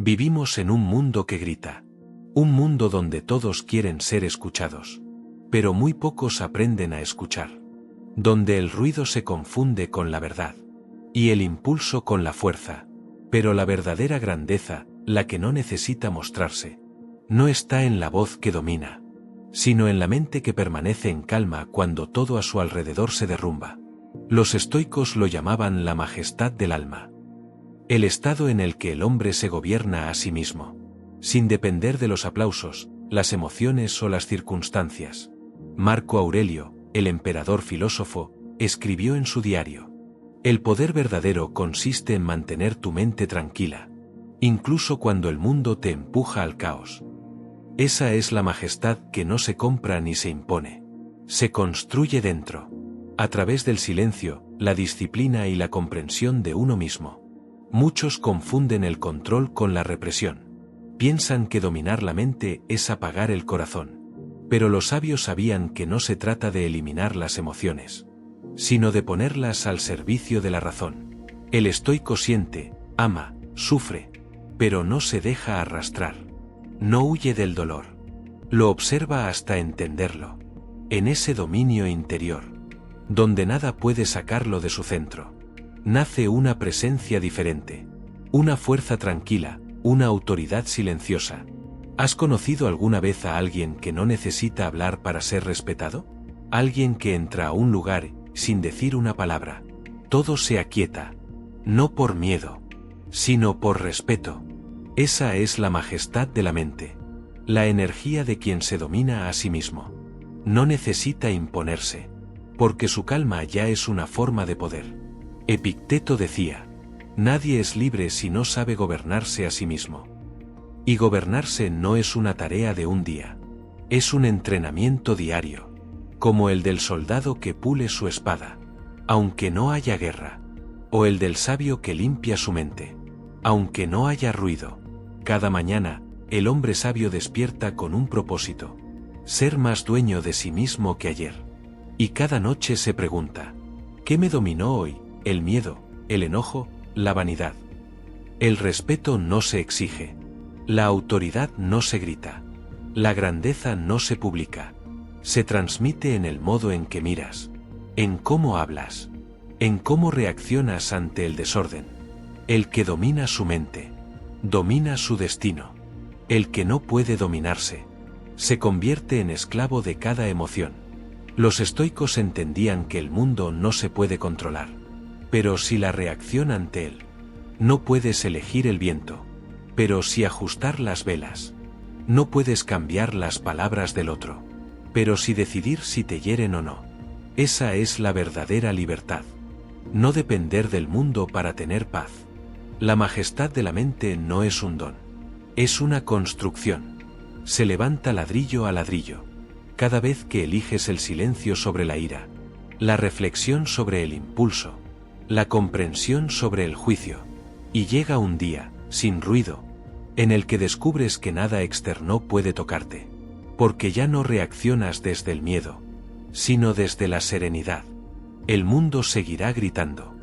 Vivimos en un mundo que grita. Un mundo donde todos quieren ser escuchados. Pero muy pocos aprenden a escuchar. Donde el ruido se confunde con la verdad. Y el impulso con la fuerza. Pero la verdadera grandeza, la que no necesita mostrarse, no está en la voz que domina, sino en la mente que permanece en calma cuando todo a su alrededor se derrumba. Los estoicos lo llamaban la majestad del alma. El estado en el que el hombre se gobierna a sí mismo, sin depender de los aplausos, las emociones o las circunstancias. Marco Aurelio, el emperador filósofo, escribió en su diario: el poder verdadero consiste en mantener tu mente tranquila, incluso cuando el mundo te empuja al caos. Esa es la majestad que no se compra ni se impone. Se construye dentro, a través del silencio, la disciplina y la comprensión de uno mismo. Muchos confunden el control con la represión. Piensan que dominar la mente es apagar el corazón. Pero los sabios sabían que no se trata de eliminar las emociones, sino de ponerlas al servicio de la razón. El estoico siente, ama, sufre, pero no se deja arrastrar. No huye del dolor. Lo observa hasta entenderlo. En ese dominio interior, donde nada puede sacarlo de su centro, nace una presencia diferente, una fuerza tranquila, una autoridad silenciosa. ¿Has conocido alguna vez a alguien que no necesita hablar para ser respetado? Alguien que entra a un lugar sin decir una palabra. Todo se aquieta, no por miedo, sino por respeto. Esa es la majestad de la mente, la energía de quien se domina a sí mismo. No necesita imponerse, porque su calma ya es una forma de poder. Epicteto decía: nadie es libre si no sabe gobernarse a sí mismo. Y gobernarse no es una tarea de un día, es un entrenamiento diario, como el del soldado que pule su espada, aunque no haya guerra, o el del sabio que limpia su mente, aunque no haya ruido. Cada mañana, el hombre sabio despierta con un propósito: ser más dueño de sí mismo que ayer. Y cada noche se pregunta: ¿qué me dominó hoy? ¿El miedo, el enojo, la vanidad? El respeto no se exige. La autoridad no se grita. La grandeza no se publica. Se transmite en el modo en que miras, en cómo hablas, en cómo reaccionas ante el desorden. El que domina su mente, domina su destino. El que no puede dominarse, se convierte en esclavo de cada emoción. Los estoicos entendían que el mundo no se puede controlar, pero sí la reacción ante él. No puedes elegir el viento, pero sí ajustar las velas. No puedes cambiar las palabras del otro, pero sí decidir si te hieren o no. Esa es la verdadera libertad. No depender del mundo para tener paz. La majestad de la mente no es un don, es una construcción. Se levanta ladrillo a ladrillo. Cada vez que eliges el silencio sobre la ira, la reflexión sobre el impulso, la comprensión sobre el juicio, y llega un día, sin ruido, en el que descubres que nada externo puede tocarte, porque ya no reaccionas desde el miedo, sino desde la serenidad. El mundo seguirá gritando,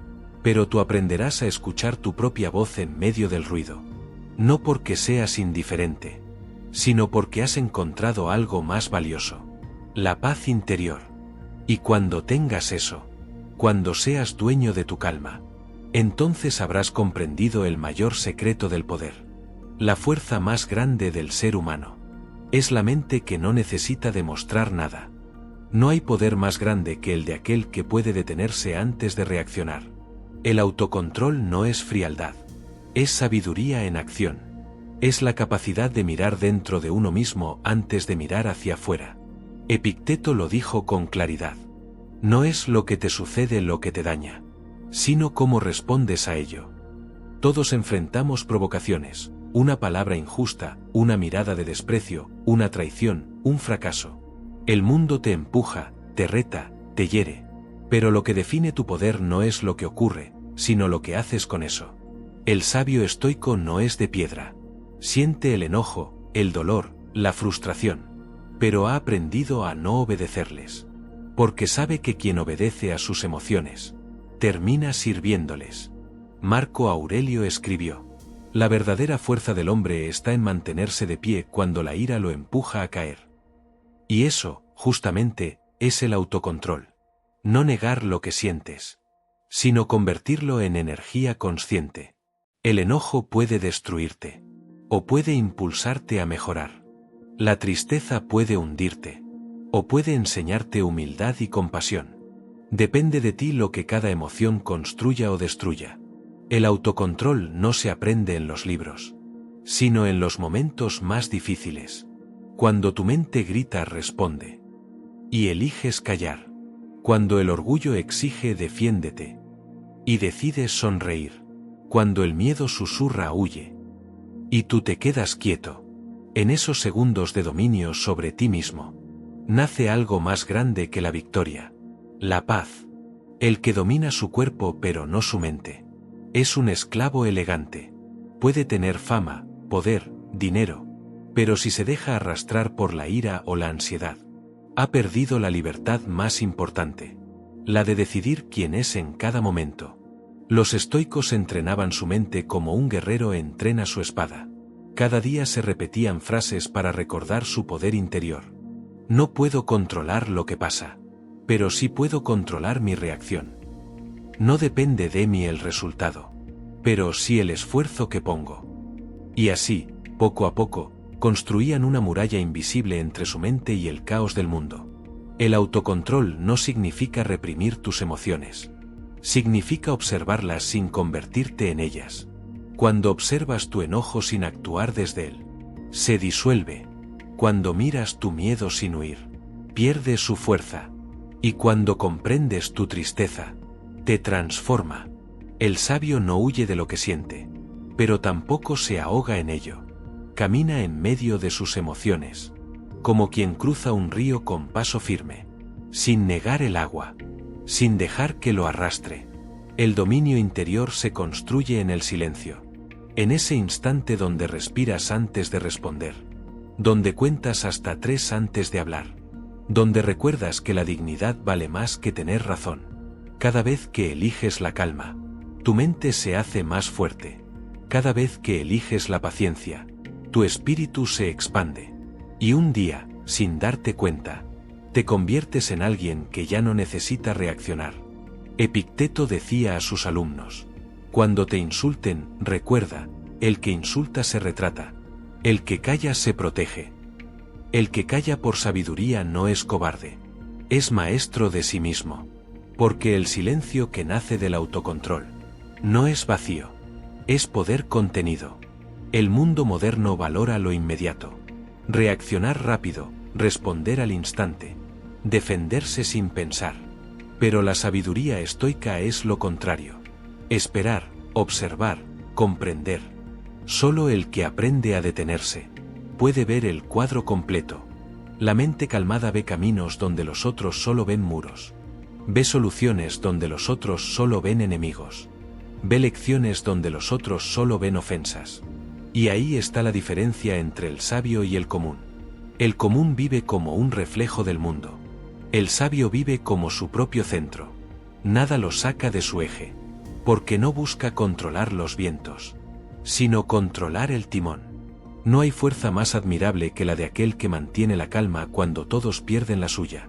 pero tú aprenderás a escuchar tu propia voz en medio del ruido, no porque seas indiferente, sino porque has encontrado algo más valioso: la paz interior. Y cuando tengas eso, cuando seas dueño de tu calma, entonces habrás comprendido el mayor secreto del poder. La fuerza más grande del ser humano es la mente que no necesita demostrar nada. No hay poder más grande que el de aquel que puede detenerse antes de reaccionar. El autocontrol no es frialdad, es sabiduría en acción. Es la capacidad de mirar dentro de uno mismo antes de mirar hacia afuera. Epicteto lo dijo con claridad: no es lo que te sucede lo que te daña, sino cómo respondes a ello. Todos enfrentamos provocaciones: una palabra injusta, una mirada de desprecio, una traición, un fracaso. El mundo te empuja, te reta, te hiere. Pero lo que define tu poder no es lo que ocurre, sino lo que haces con eso. El sabio estoico no es de piedra. Siente el enojo, el dolor, la frustración, pero ha aprendido a no obedecerles, porque sabe que quien obedece a sus emociones termina sirviéndoles. Marco Aurelio escribió: La verdadera fuerza del hombre está en mantenerse de pie cuando la ira lo empuja a caer. Y eso, justamente, es el autocontrol. No negar lo que sientes, sino convertirlo en energía consciente. El enojo puede destruirte, o puede impulsarte a mejorar. La tristeza puede hundirte, o puede enseñarte humildad y compasión. Depende de ti lo que cada emoción construya o destruya. El autocontrol no se aprende en los libros, sino en los momentos más difíciles. Cuando tu mente grita, responde. Y eliges callar. Cuando el orgullo exige, defiéndete. Y decides sonreír. Cuando el miedo susurra, huye. Y tú te quedas quieto. En esos segundos de dominio sobre ti mismo, nace algo más grande que la victoria. La paz. El que domina su cuerpo pero no su mente. Es un esclavo elegante. Puede tener fama, poder, dinero, pero si se deja arrastrar por la ira o la ansiedad, ha perdido la libertad más importante, la de decidir quién es en cada momento. Los estoicos entrenaban su mente como un guerrero entrena su espada. Cada día se repetían frases para recordar su poder interior. No puedo controlar lo que pasa, pero sí puedo controlar mi reacción. No depende de mí el resultado, pero sí el esfuerzo que pongo. Y así, poco a poco, construían una muralla invisible entre su mente y el caos del mundo. El autocontrol no significa reprimir tus emociones. Significa observarlas sin convertirte en ellas. Cuando observas tu enojo sin actuar desde él, se disuelve. Cuando miras tu miedo sin huir, pierde su fuerza. Y cuando comprendes tu tristeza, te transforma. El sabio no huye de lo que siente, pero tampoco se ahoga en ello. Camina en medio de sus emociones, como quien cruza un río con paso firme, sin negar el agua, sin dejar que lo arrastre. El dominio interior se construye en el silencio, en ese instante donde respiras antes de responder, donde cuentas hasta 3 antes de hablar, donde recuerdas que la dignidad vale más que tener razón. Cada vez que eliges la calma, tu mente se hace más fuerte. Cada vez que eliges la paciencia, tu espíritu se expande. Y un día, sin darte cuenta, te conviertes en alguien que ya no necesita reaccionar. Epicteto decía a sus alumnos: cuando te insulten, recuerda, el que insulta se retrata, el que calla se protege. El que calla por sabiduría no es cobarde, es maestro de sí mismo. Porque el silencio que nace del autocontrol no es vacío, es poder contenido. El mundo moderno valora lo inmediato. Reaccionar rápido, responder al instante, defenderse sin pensar. Pero la sabiduría estoica es lo contrario. Esperar, observar, comprender. Solo el que aprende a detenerse puede ver el cuadro completo. La mente calmada ve caminos donde los otros solo ven muros. Ve soluciones donde los otros solo ven enemigos. Ve lecciones donde los otros solo ven ofensas. Y ahí está la diferencia entre el sabio y el común. El común vive como un reflejo del mundo. El sabio vive como su propio centro. Nada lo saca de su eje, porque no busca controlar los vientos, sino controlar el timón. No hay fuerza más admirable que la de aquel que mantiene la calma cuando todos pierden la suya.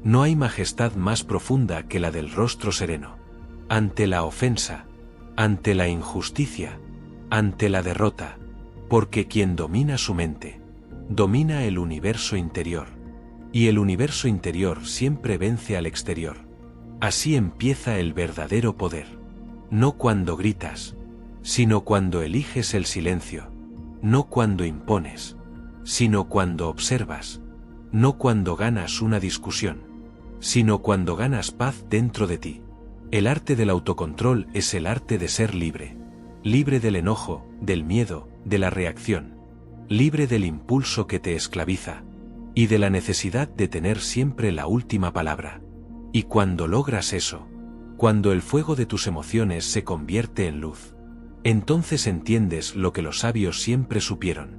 No hay majestad más profunda que la del rostro sereno. Ante la ofensa, ante la injusticia, ante la derrota, porque quien domina su mente, domina el universo interior. Y el universo interior siempre vence al exterior. Así empieza el verdadero poder. No cuando gritas, sino cuando eliges el silencio. No cuando impones, sino cuando observas. No cuando ganas una discusión, sino cuando ganas paz dentro de ti. El arte del autocontrol es el arte de ser libre. Libre del enojo, del miedo, de la reacción. Libre del impulso que te esclaviza. Y de la necesidad de tener siempre la última palabra. Y cuando logras eso, cuando el fuego de tus emociones se convierte en luz, entonces entiendes lo que los sabios siempre supieron.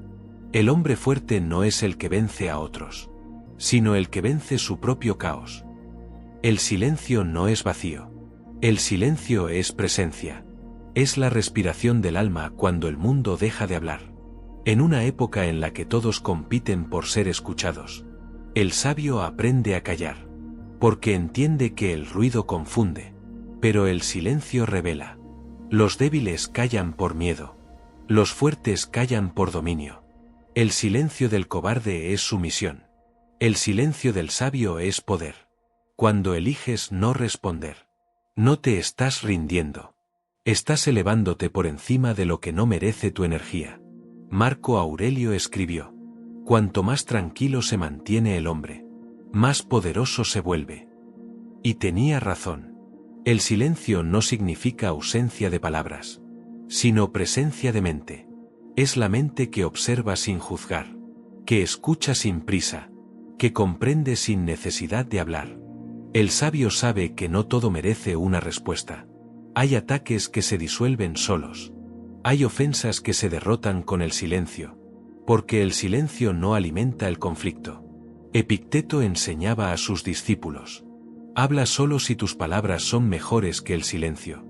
El hombre fuerte no es el que vence a otros, sino el que vence su propio caos. El silencio no es vacío. El silencio es presencia. Es la respiración del alma cuando el mundo deja de hablar. En una época en la que todos compiten por ser escuchados, el sabio aprende a callar, porque entiende que el ruido confunde, pero el silencio revela. Los débiles callan por miedo, los fuertes callan por dominio. El silencio del cobarde es sumisión. El silencio del sabio es poder. Cuando eliges no responder, no te estás rindiendo. Estás elevándote por encima de lo que no merece tu energía. Marco Aurelio escribió: cuanto más tranquilo se mantiene el hombre, más poderoso se vuelve. Y tenía razón. El silencio no significa ausencia de palabras, sino presencia de mente. Es la mente que observa sin juzgar, que escucha sin prisa, que comprende sin necesidad de hablar. El sabio sabe que no todo merece una respuesta. Hay ataques que se disuelven solos. Hay ofensas que se derrotan con el silencio, porque el silencio no alimenta el conflicto. Epicteto enseñaba a sus discípulos: habla solo si tus palabras son mejores que el silencio.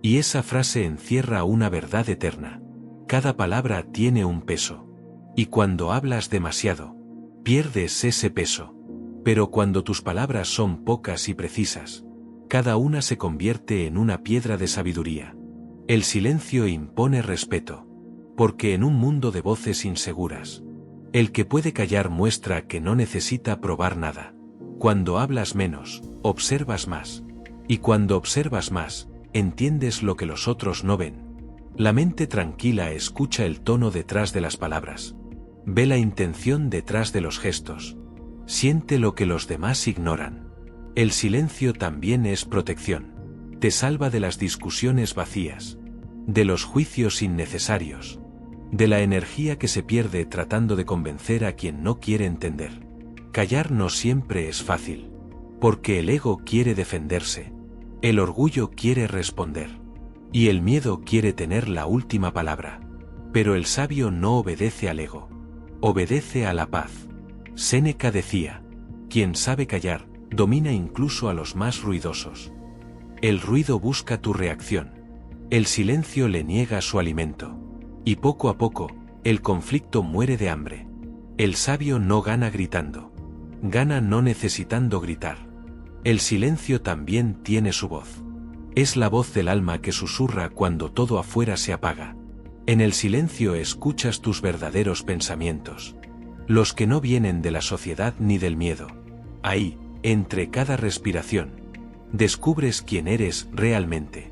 Y esa frase encierra una verdad eterna. Cada palabra tiene un peso. Y cuando hablas demasiado, pierdes ese peso. Pero cuando tus palabras son pocas y precisas, cada una se convierte en una piedra de sabiduría. El silencio impone respeto, porque en un mundo de voces inseguras, el que puede callar muestra que no necesita probar nada. Cuando hablas menos, observas más. Y cuando observas más, entiendes lo que los otros no ven. La mente tranquila escucha el tono detrás de las palabras. Ve la intención detrás de los gestos. Siente lo que los demás ignoran. El silencio también es protección. Te salva de las discusiones vacías, de los juicios innecesarios, de la energía que se pierde tratando de convencer a quien no quiere entender. Callar no siempre es fácil, porque el ego quiere defenderse, el orgullo quiere responder, y el miedo quiere tener la última palabra. Pero el sabio no obedece al ego, obedece a la paz. Séneca decía: quien sabe callar, domina incluso a los más ruidosos. El ruido busca tu reacción. El silencio le niega su alimento. Y poco a poco, el conflicto muere de hambre. El sabio no gana gritando. Gana no necesitando gritar. El silencio también tiene su voz. Es la voz del alma que susurra cuando todo afuera se apaga. En el silencio escuchas tus verdaderos pensamientos, los que no vienen de la sociedad ni del miedo. Ahí, entre cada respiración, descubres quién eres realmente.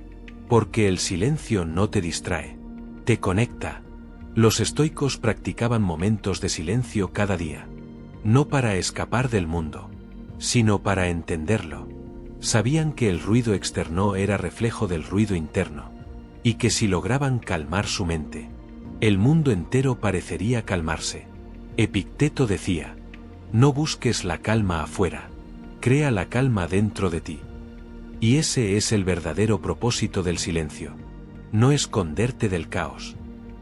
Porque el silencio no te distrae, te conecta. Los estoicos practicaban momentos de silencio cada día. No para escapar del mundo, sino para entenderlo. Sabían que el ruido externo era reflejo del ruido interno, y que si lograban calmar su mente, el mundo entero parecería calmarse. Epicteto decía: no busques la calma afuera, crea la calma dentro de ti. Y ese es el verdadero propósito del silencio. No esconderte del caos,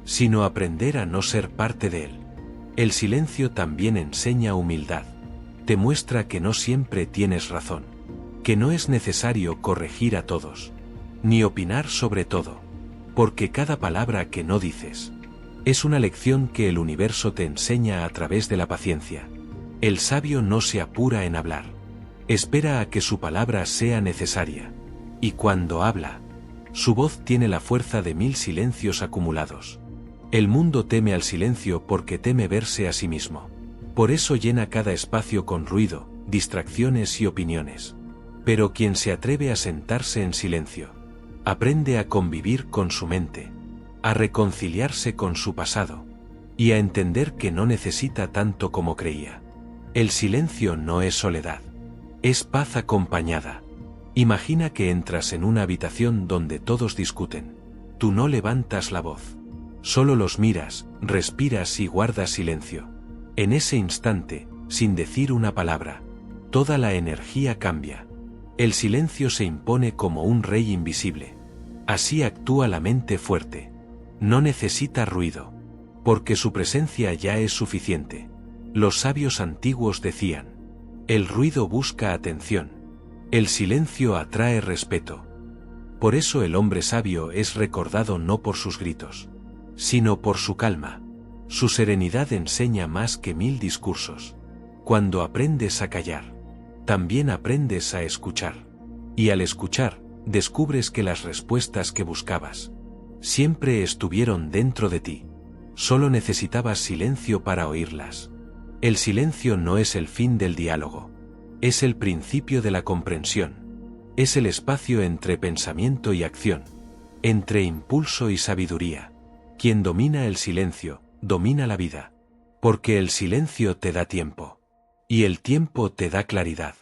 sino aprender a no ser parte de él. El silencio también enseña humildad. Te muestra que no siempre tienes razón, que no es necesario corregir a todos, ni opinar sobre todo, porque cada palabra que no dices es una lección que el universo te enseña a través de la paciencia. El sabio no se apura en hablar. Espera a que su palabra sea necesaria. Y cuando habla, su voz tiene la fuerza de 1000 silencios acumulados. El mundo teme al silencio porque teme verse a sí mismo. Por eso llena cada espacio con ruido, distracciones y opiniones. Pero quien se atreve a sentarse en silencio, aprende a convivir con su mente, a reconciliarse con su pasado, y a entender que no necesita tanto como creía. El silencio no es soledad. Es paz acompañada. Imagina que entras en una habitación donde todos discuten. Tú no levantas la voz. Solo los miras, respiras y guardas silencio. En ese instante, sin decir una palabra, toda la energía cambia. El silencio se impone como un rey invisible. Así actúa la mente fuerte. No necesita ruido, porque su presencia ya es suficiente. Los sabios antiguos decían: el ruido busca atención, el silencio atrae respeto. Por eso el hombre sabio es recordado no por sus gritos, sino por su calma. Su serenidad enseña más que 1000 discursos. Cuando aprendes a callar, también aprendes a escuchar. Y al escuchar, descubres que las respuestas que buscabas siempre estuvieron dentro de ti. Solo necesitabas silencio para oírlas. El silencio no es el fin del diálogo. Es el principio de la comprensión. Es el espacio entre pensamiento y acción, entre impulso y sabiduría. Quien domina el silencio, domina la vida. Porque el silencio te da tiempo. Y el tiempo te da claridad.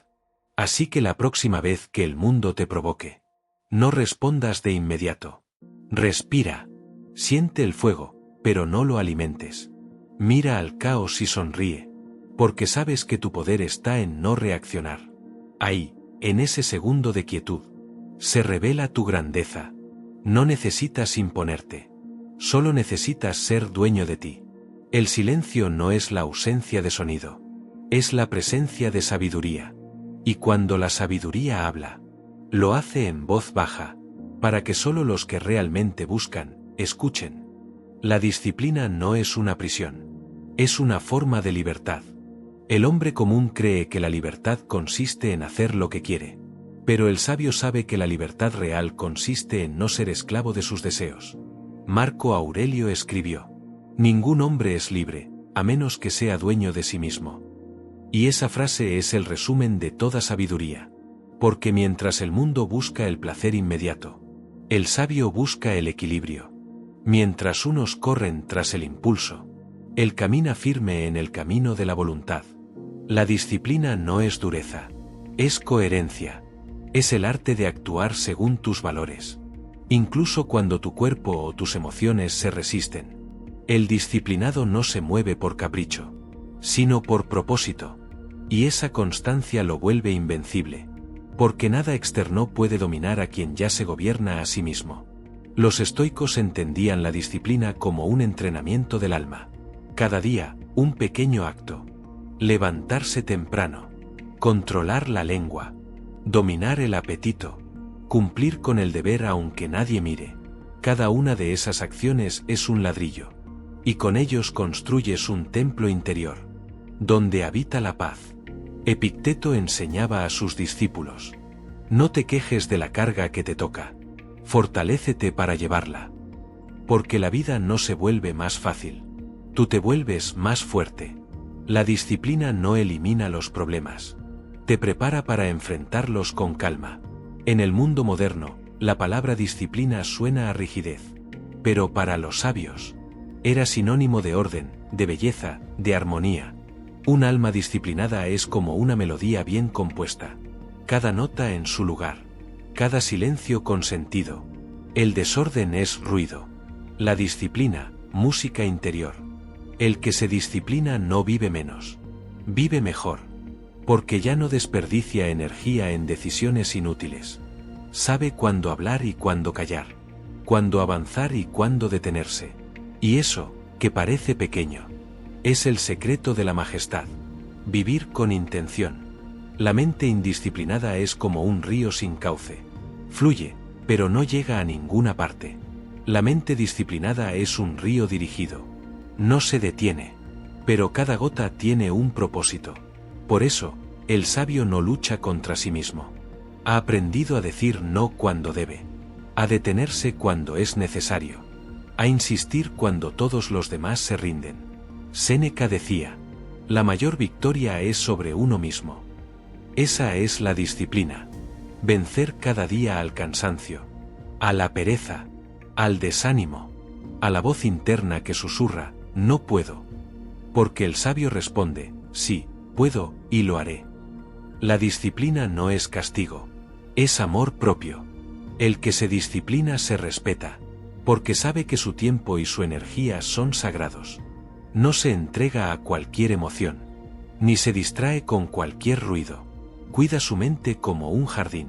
Así que la próxima vez que el mundo te provoque, no respondas de inmediato. Respira. Siente el fuego, pero no lo alimentes. Mira al caos y sonríe, porque sabes que tu poder está en no reaccionar. Ahí, en ese segundo de quietud, se revela tu grandeza. No necesitas imponerte. Solo necesitas ser dueño de ti. El silencio no es la ausencia de sonido. Es la presencia de sabiduría. Y cuando la sabiduría habla, lo hace en voz baja, para que solo los que realmente buscan, escuchen. La disciplina no es una prisión. Es una forma de libertad. El hombre común cree que la libertad consiste en hacer lo que quiere. Pero el sabio sabe que la libertad real consiste en no ser esclavo de sus deseos. Marco Aurelio escribió: "Ningún hombre es libre, a menos que sea dueño de sí mismo". Y esa frase es el resumen de toda sabiduría. Porque mientras el mundo busca el placer inmediato, el sabio busca el equilibrio. Mientras unos corren tras el impulso, él camina firme en el camino de la voluntad. La disciplina no es dureza, es coherencia. Es el arte de actuar según tus valores. Incluso cuando tu cuerpo o tus emociones se resisten. El disciplinado no se mueve por capricho, sino por propósito. Y esa constancia lo vuelve invencible. Porque nada externo puede dominar a quien ya se gobierna a sí mismo. Los estoicos entendían la disciplina como un entrenamiento del alma. Cada día, un pequeño acto. Levantarse temprano. Controlar la lengua. Dominar el apetito. Cumplir con el deber aunque nadie mire. Cada una de esas acciones es un ladrillo. Y con ellos construyes un templo interior, donde habita la paz. Epicteto enseñaba a sus discípulos: no te quejes de la carga que te toca. Fortalécete para llevarla. Porque la vida no se vuelve más fácil. Tú te vuelves más fuerte. La disciplina no elimina los problemas. Te prepara para enfrentarlos con calma. En el mundo moderno, la palabra disciplina suena a rigidez. Pero para los sabios, era sinónimo de orden, de belleza, de armonía. Un alma disciplinada es como una melodía bien compuesta. Cada nota en su lugar. Cada silencio con sentido. El desorden es ruido. La disciplina, música interior. El que se disciplina no vive menos. Vive mejor. Porque ya no desperdicia energía en decisiones inútiles. Sabe cuándo hablar y cuándo callar. Cuándo avanzar y cuándo detenerse. Y eso, que parece pequeño, es el secreto de la majestad. Vivir con intención. La mente indisciplinada es como un río sin cauce. Fluye, pero no llega a ninguna parte. La mente disciplinada es un río dirigido. No se detiene. Pero cada gota tiene un propósito. Por eso, el sabio no lucha contra sí mismo. Ha aprendido a decir no cuando debe. A detenerse cuando es necesario. A insistir cuando todos los demás se rinden. Séneca decía: la mayor victoria es sobre uno mismo. Esa es la disciplina. Vencer cada día al cansancio, a la pereza, al desánimo, a la voz interna que susurra: no puedo. Porque el sabio responde: sí, puedo, y lo haré. La disciplina no es castigo, es amor propio. El que se disciplina se respeta, porque sabe que su tiempo y su energía son sagrados. No se entrega a cualquier emoción, ni se distrae con cualquier ruido. Cuida su mente como un jardín.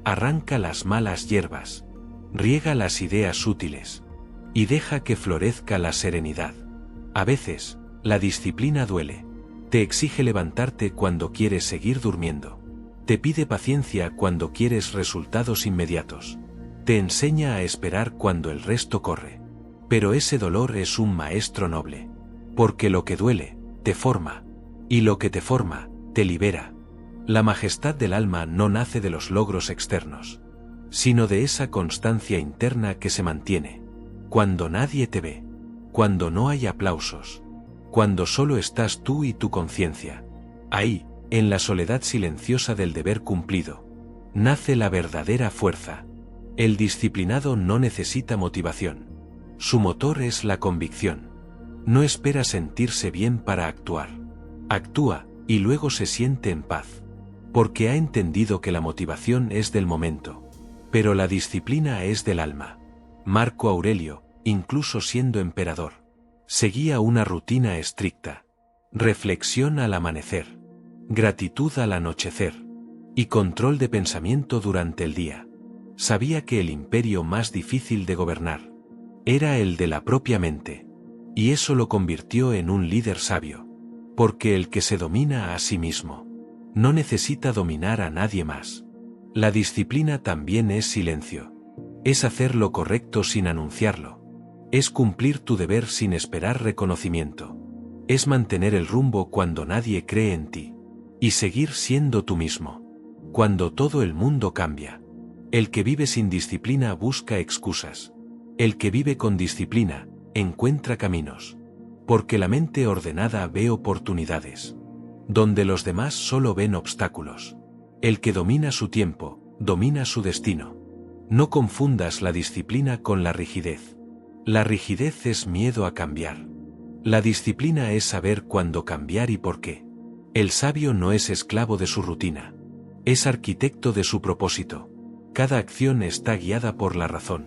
Arranca las malas hierbas, riega las ideas útiles, y deja que florezca la serenidad. A veces, la disciplina duele. Te exige levantarte cuando quieres seguir durmiendo. Te pide paciencia cuando quieres resultados inmediatos. Te enseña a esperar cuando el resto corre. Pero ese dolor es un maestro noble. Porque lo que duele, te forma. Y lo que te forma, te libera. La majestad del alma no nace de los logros externos, sino de esa constancia interna que se mantiene. Cuando nadie te ve. Cuando no hay aplausos. Cuando solo estás tú y tu conciencia. Ahí, en la soledad silenciosa del deber cumplido, nace la verdadera fuerza. El disciplinado no necesita motivación. Su motor es la convicción. No espera sentirse bien para actuar. Actúa, y luego se siente en paz. Porque ha entendido que la motivación es del momento. Pero la disciplina es del alma. Marco Aurelio, incluso siendo emperador, seguía una rutina estricta. Reflexión al amanecer. Gratitud al anochecer. Y control de pensamiento durante el día. Sabía que el imperio más difícil de gobernar era el de la propia mente. Y eso lo convirtió en un líder sabio. Porque el que se domina a sí mismo no necesita dominar a nadie más. La disciplina también es silencio. Es hacer lo correcto sin anunciarlo. Es cumplir tu deber sin esperar reconocimiento. Es mantener el rumbo cuando nadie cree en ti. Y seguir siendo tú mismo. Cuando todo el mundo cambia. El que vive sin disciplina busca excusas. El que vive con disciplina, encuentra caminos. Porque la mente ordenada ve oportunidades. Donde los demás solo ven obstáculos. El que domina su tiempo, domina su destino. No confundas la disciplina con la rigidez. La rigidez es miedo a cambiar. La disciplina es saber cuándo cambiar y por qué. El sabio no es esclavo de su rutina. Es arquitecto de su propósito. Cada acción está guiada por la razón,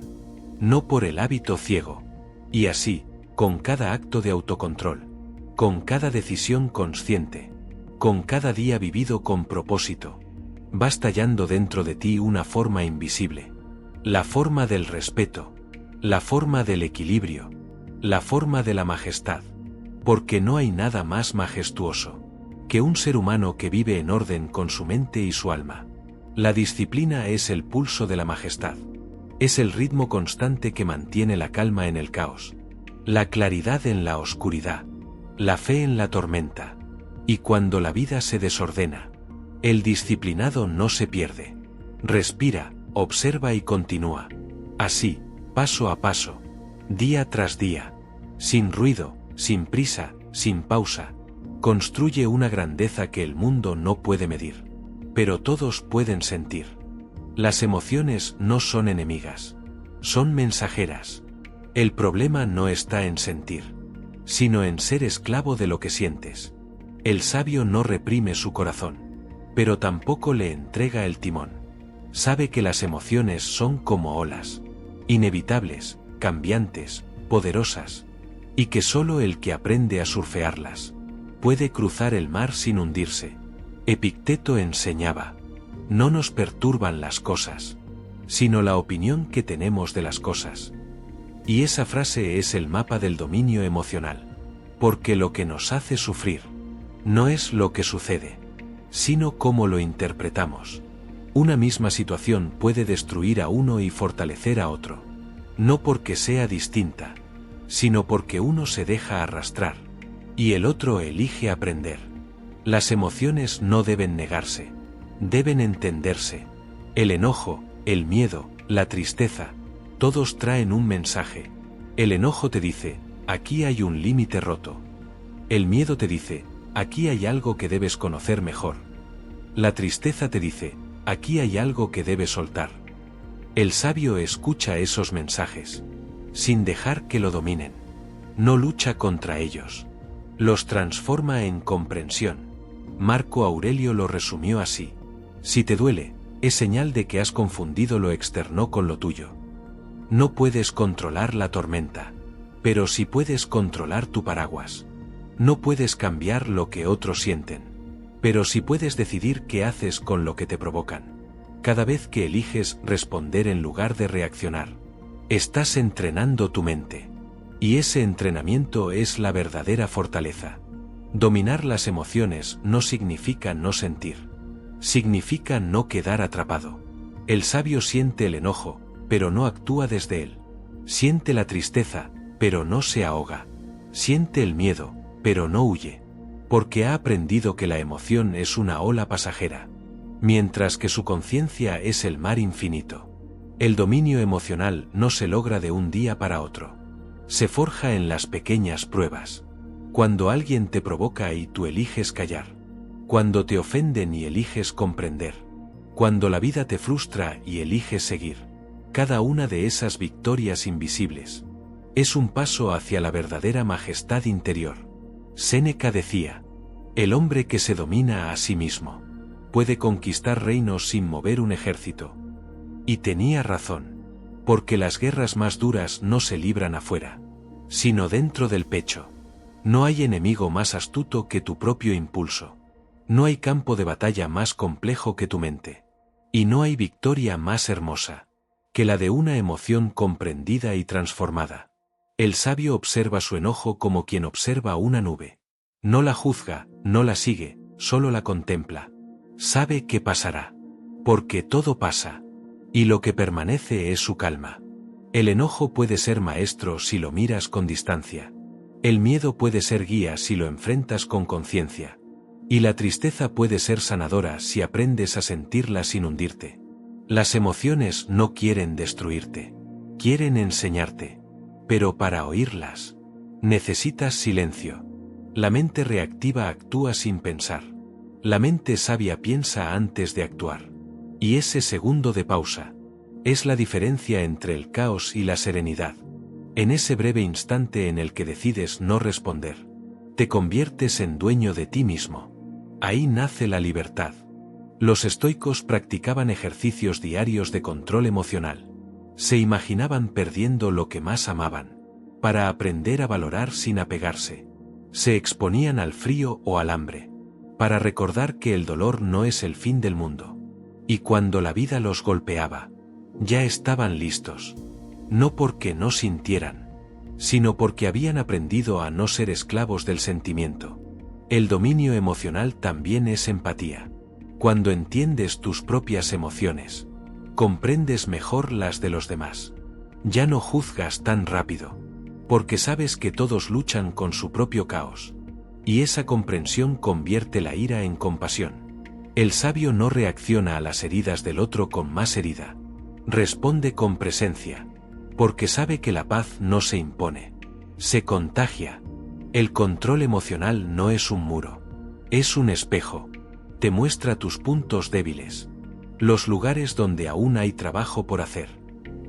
no por el hábito ciego. Y así, con cada acto de autocontrol, con cada decisión consciente, con cada día vivido con propósito, vas tallando dentro de ti una forma invisible. La forma del respeto, la forma del equilibrio, la forma de la majestad. Porque no hay nada más majestuoso que un ser humano que vive en orden con su mente y su alma. La disciplina es el pulso de la majestad. Es el ritmo constante que mantiene la calma en el caos, la claridad en la oscuridad, la fe en la tormenta. Y cuando la vida se desordena, el disciplinado no se pierde. Respira, observa y continúa. Así, paso a paso, día tras día, sin ruido, sin prisa, sin pausa, construye una grandeza que el mundo no puede medir. Pero todos pueden sentir. Las emociones no son enemigas. Son mensajeras. El problema no está en sentir, sino en ser esclavo de lo que sientes. El sabio no reprime su corazón, pero tampoco le entrega el timón. Sabe que las emociones son como olas, inevitables, cambiantes, poderosas, y que solo el que aprende a surfearlas puede cruzar el mar sin hundirse. Epicteto enseñaba: no nos perturban las cosas, sino la opinión que tenemos de las cosas. Y esa frase es el mapa del dominio emocional. Porque lo que nos hace sufrir no es lo que sucede, sino cómo lo interpretamos. Una misma situación puede destruir a uno y fortalecer a otro. No porque sea distinta, sino porque uno se deja arrastrar, y el otro elige aprender. Las emociones no deben negarse, deben entenderse. El enojo, el miedo, la tristeza, todos traen un mensaje. El enojo te dice: aquí hay un límite roto. El miedo te dice: aquí hay algo que debes conocer mejor. La tristeza te dice: aquí hay algo que debes soltar. El sabio escucha esos mensajes, sin dejar que lo dominen. No lucha contra ellos. Los transforma en comprensión. Marco Aurelio lo resumió así: si te duele, es señal de que has confundido lo externo con lo tuyo. No puedes controlar la tormenta, pero sí puedes controlar tu paraguas. No puedes cambiar lo que otros sienten, pero sí puedes decidir qué haces con lo que te provocan. Cada vez que eliges responder en lugar de reaccionar, estás entrenando tu mente. Y ese entrenamiento es la verdadera fortaleza. Dominar las emociones no significa no sentir. Significa no quedar atrapado. El sabio siente el enojo, pero no actúa desde él. Siente la tristeza, pero no se ahoga. Siente el miedo, pero no huye. Porque ha aprendido que la emoción es una ola pasajera, mientras que su conciencia es el mar infinito. El dominio emocional no se logra de un día para otro. Se forja en las pequeñas pruebas. Cuando alguien te provoca y tú eliges callar. Cuando te ofenden y eliges comprender. Cuando la vida te frustra y eliges seguir. Cada una de esas victorias invisibles es un paso hacia la verdadera majestad interior. Séneca decía: el hombre que se domina a sí mismo puede conquistar reinos sin mover un ejército. Y tenía razón, porque las guerras más duras no se libran afuera, sino dentro del pecho. No hay enemigo más astuto que tu propio impulso. No hay campo de batalla más complejo que tu mente. Y no hay victoria más hermosa que la de una emoción comprendida y transformada. El sabio observa su enojo como quien observa una nube. No la juzga, no la sigue, solo la contempla. Sabe qué pasará. Porque todo pasa. Y lo que permanece es su calma. El enojo puede ser maestro si lo miras con distancia. El miedo puede ser guía si lo enfrentas con conciencia. Y la tristeza puede ser sanadora si aprendes a sentirla sin hundirte. Las emociones no quieren destruirte. Quieren enseñarte. Pero para oírlas, necesitas silencio. La mente reactiva actúa sin pensar. La mente sabia piensa antes de actuar. Y ese segundo de pausa es la diferencia entre el caos y la serenidad. En ese breve instante en el que decides no responder, te conviertes en dueño de ti mismo. Ahí nace la libertad. Los estoicos practicaban ejercicios diarios de control emocional. Se imaginaban perdiendo lo que más amaban, para aprender a valorar sin apegarse. Se exponían al frío o al hambre, para recordar que el dolor no es el fin del mundo. Y cuando la vida los golpeaba, ya estaban listos. No porque no sintieran, sino porque habían aprendido a no ser esclavos del sentimiento. El dominio emocional también es empatía. Cuando entiendes tus propias emociones, comprendes mejor las de los demás. Ya no juzgas tan rápido, porque sabes que todos luchan con su propio caos. Y esa comprensión convierte la ira en compasión. El sabio no reacciona a las heridas del otro con más herida. Responde con presencia, porque sabe que la paz no se impone, se contagia. El control emocional no es un muro, es un espejo. Te muestra tus puntos débiles, los lugares donde aún hay trabajo por hacer.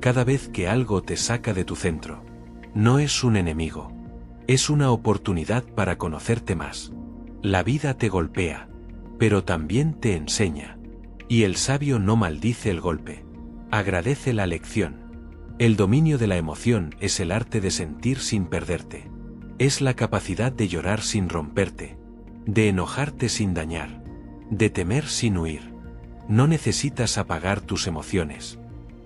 Cada vez que algo te saca de tu centro, no es un enemigo, es una oportunidad para conocerte más. La vida te golpea, pero también te enseña. Y el sabio no maldice el golpe, agradece la lección. El dominio de la emoción es el arte de sentir sin perderte. Es la capacidad de llorar sin romperte, de enojarte sin dañar, de temer sin huir. No necesitas apagar tus emociones,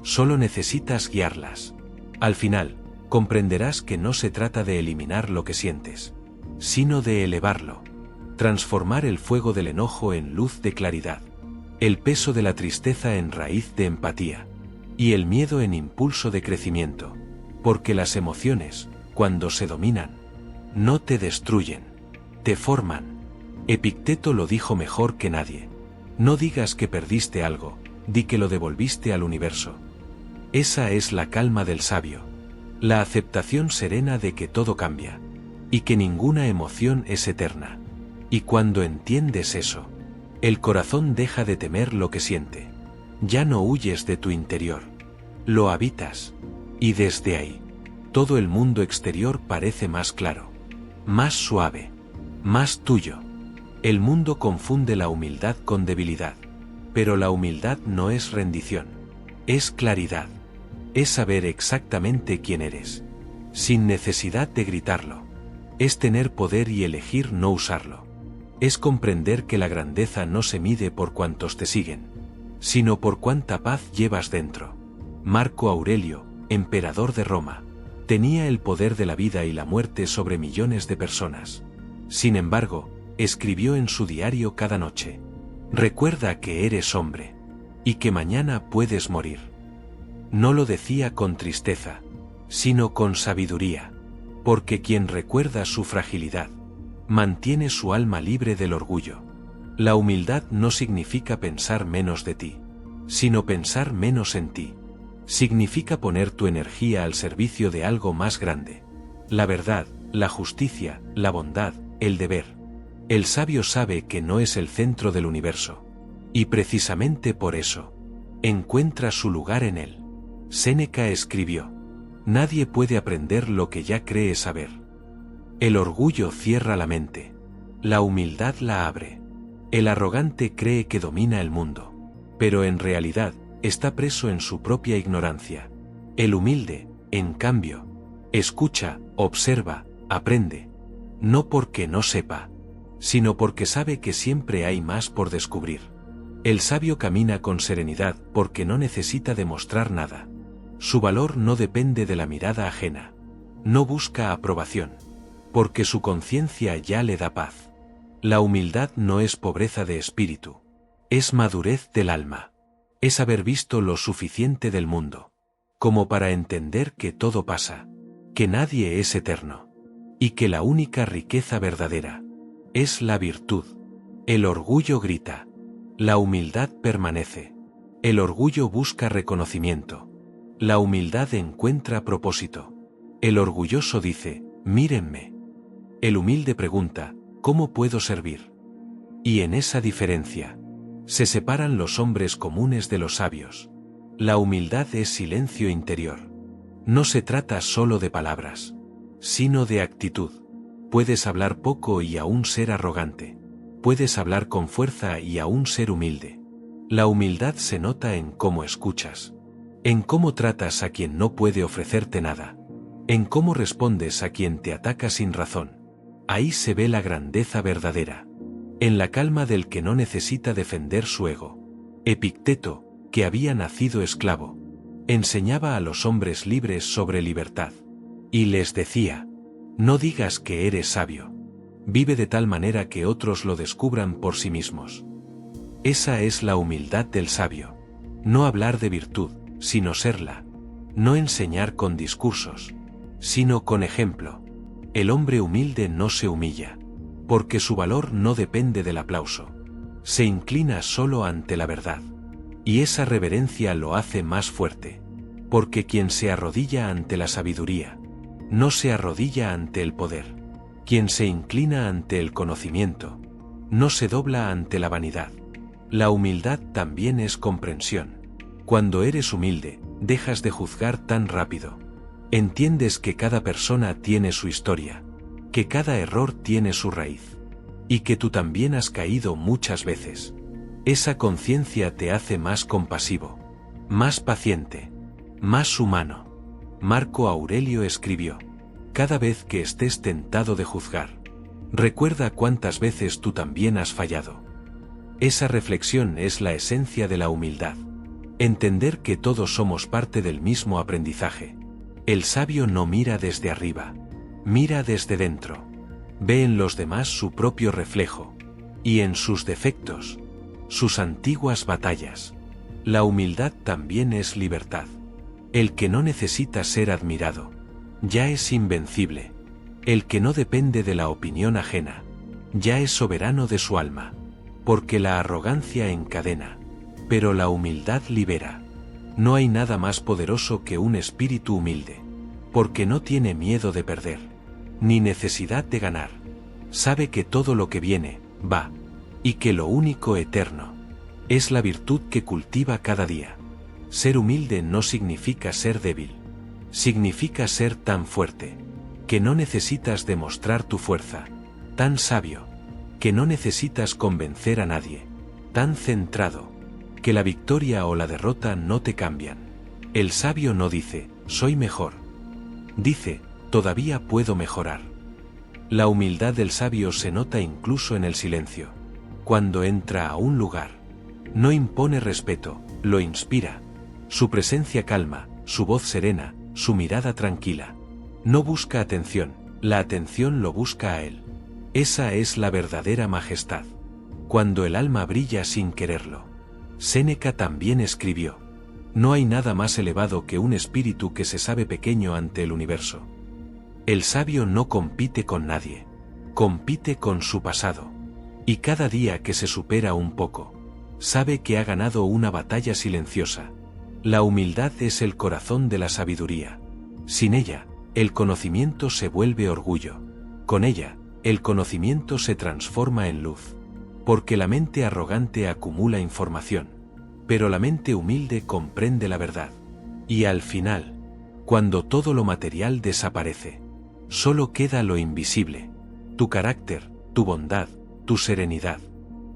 solo necesitas guiarlas. Al final, comprenderás que no se trata de eliminar lo que sientes, sino de elevarlo. Transformar el fuego del enojo en luz de claridad, el peso de la tristeza en raíz de empatía, y el miedo en impulso de crecimiento. Porque las emociones, cuando se dominan, no te destruyen, te forman. Epicteto lo dijo mejor que nadie. No digas que perdiste algo, di que lo devolviste al universo. Esa es la calma del sabio. La aceptación serena de que todo cambia, y que ninguna emoción es eterna. Y cuando entiendes eso, el corazón deja de temer lo que siente. Ya no huyes de tu interior, lo habitas. Y desde ahí, todo el mundo exterior parece más claro, más suave, más tuyo. El mundo confunde la humildad con debilidad, pero la humildad no es rendición, es claridad, es saber exactamente quién eres, sin necesidad de gritarlo, es tener poder y elegir no usarlo, es comprender que la grandeza no se mide por cuantos te siguen, sino por cuánta paz llevas dentro. Marco Aurelio, emperador de Roma, tenía el poder de la vida y la muerte sobre millones de personas. Sin embargo, escribió en su diario cada noche: recuerda que eres hombre, y que mañana puedes morir. No lo decía con tristeza, sino con sabiduría, porque quien recuerda su fragilidad, mantiene su alma libre del orgullo. La humildad no significa pensar menos de ti, sino pensar menos en ti. Significa poner tu energía al servicio de algo más grande. La verdad, la justicia, la bondad, el deber. El sabio sabe que no es el centro del universo. Y precisamente por eso, encuentra su lugar en él. Séneca escribió: nadie puede aprender lo que ya cree saber. El orgullo cierra la mente. La humildad la abre. El arrogante cree que domina el mundo, pero en realidad, está preso en su propia ignorancia. El humilde, en cambio, escucha, observa, aprende. No porque no sepa, sino porque sabe que siempre hay más por descubrir. El sabio camina con serenidad porque no necesita demostrar nada. Su valor no depende de la mirada ajena. No busca aprobación, porque su conciencia ya le da paz. La humildad no es pobreza de espíritu, es madurez del alma. Es haber visto lo suficiente del mundo, como para entender que todo pasa, que nadie es eterno, y que la única riqueza verdadera es la virtud. El orgullo grita, la humildad permanece. El orgullo busca reconocimiento, la humildad encuentra propósito. El orgulloso dice, mírenme. El humilde pregunta, ¿cómo puedo servir? Y en esa diferencia se separan los hombres comunes de los sabios. La humildad es silencio interior. No se trata solo de palabras, sino de actitud. Puedes hablar poco y aún ser arrogante. Puedes hablar con fuerza y aún ser humilde. La humildad se nota en cómo escuchas, en cómo tratas a quien no puede ofrecerte nada, en cómo respondes a quien te ataca sin razón. Ahí se ve la grandeza verdadera. En la calma del que no necesita defender su ego. Epicteto, que había nacido esclavo, enseñaba a los hombres libres sobre libertad. Y les decía, no digas que eres sabio. Vive de tal manera que otros lo descubran por sí mismos. Esa es la humildad del sabio. No hablar de virtud, sino serla. No enseñar con discursos, sino con ejemplo. El hombre humilde no se humilla, porque su valor no depende del aplauso. Se inclina solo ante la verdad. Y esa reverencia lo hace más fuerte, porque quien se arrodilla ante la sabiduría, no se arrodilla ante el poder. Quien se inclina ante el conocimiento, no se dobla ante la vanidad. La humildad también es comprensión. Cuando eres humilde, dejas de juzgar tan rápido. Entiendes que cada persona tiene su historia, que cada error tiene su raíz, y que tú también has caído muchas veces. Esa conciencia te hace más compasivo, más paciente, más humano. Marco Aurelio escribió: cada vez que estés tentado de juzgar, recuerda cuántas veces tú también has fallado. Esa reflexión es la esencia de la humildad. Entender que todos somos parte del mismo aprendizaje. El sabio no mira desde arriba, mira desde dentro. Ve en los demás su propio reflejo, y en sus defectos, sus antiguas batallas. La humildad también es libertad. El que no necesita ser admirado, ya es invencible. El que no depende de la opinión ajena, ya es soberano de su alma. Porque la arrogancia encadena, pero la humildad libera. No hay nada más poderoso que un espíritu humilde, porque no tiene miedo de perder, ni necesidad de ganar. Sabe que todo lo que viene, va, y que lo único eterno es la virtud que cultiva cada día. Ser humilde no significa ser débil, significa ser tan fuerte, que no necesitas demostrar tu fuerza, tan sabio, que no necesitas convencer a nadie, tan centrado, que la victoria o la derrota no te cambian. El sabio no dice, soy mejor. Dice, todavía puedo mejorar. La humildad del sabio se nota incluso en el silencio. Cuando entra a un lugar, no impone respeto, lo inspira. Su presencia calma, su voz serena, su mirada tranquila. No busca atención, la atención lo busca a él. Esa es la verdadera majestad. Cuando el alma brilla sin quererlo. Séneca también escribió: No hay nada más elevado que un espíritu que se sabe pequeño ante el universo. El sabio no compite con nadie. Compite con su pasado. Y cada día que se supera un poco, sabe que ha ganado una batalla silenciosa. La humildad es el corazón de la sabiduría. Sin ella, el conocimiento se vuelve orgullo. Con ella, el conocimiento se transforma en luz. Porque la mente arrogante acumula información, pero la mente humilde comprende la verdad. Y al final, cuando todo lo material desaparece, solo queda lo invisible: tu carácter, tu bondad, tu serenidad.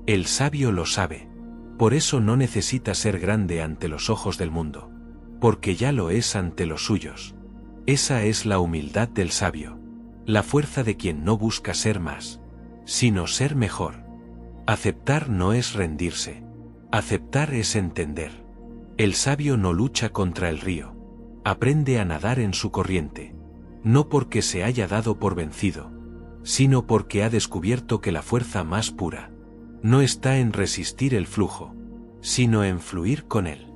El sabio lo sabe. Por eso no necesita ser grande ante los ojos del mundo, porque ya lo es ante los suyos. Esa es la humildad del sabio, la fuerza de quien no busca ser más, sino ser mejor. Aceptar no es rendirse. Aceptar es entender. El sabio no lucha contra el río. Aprende a nadar en su corriente. No porque se haya dado por vencido, sino porque ha descubierto que la fuerza más pura no está en resistir el flujo, sino en fluir con él.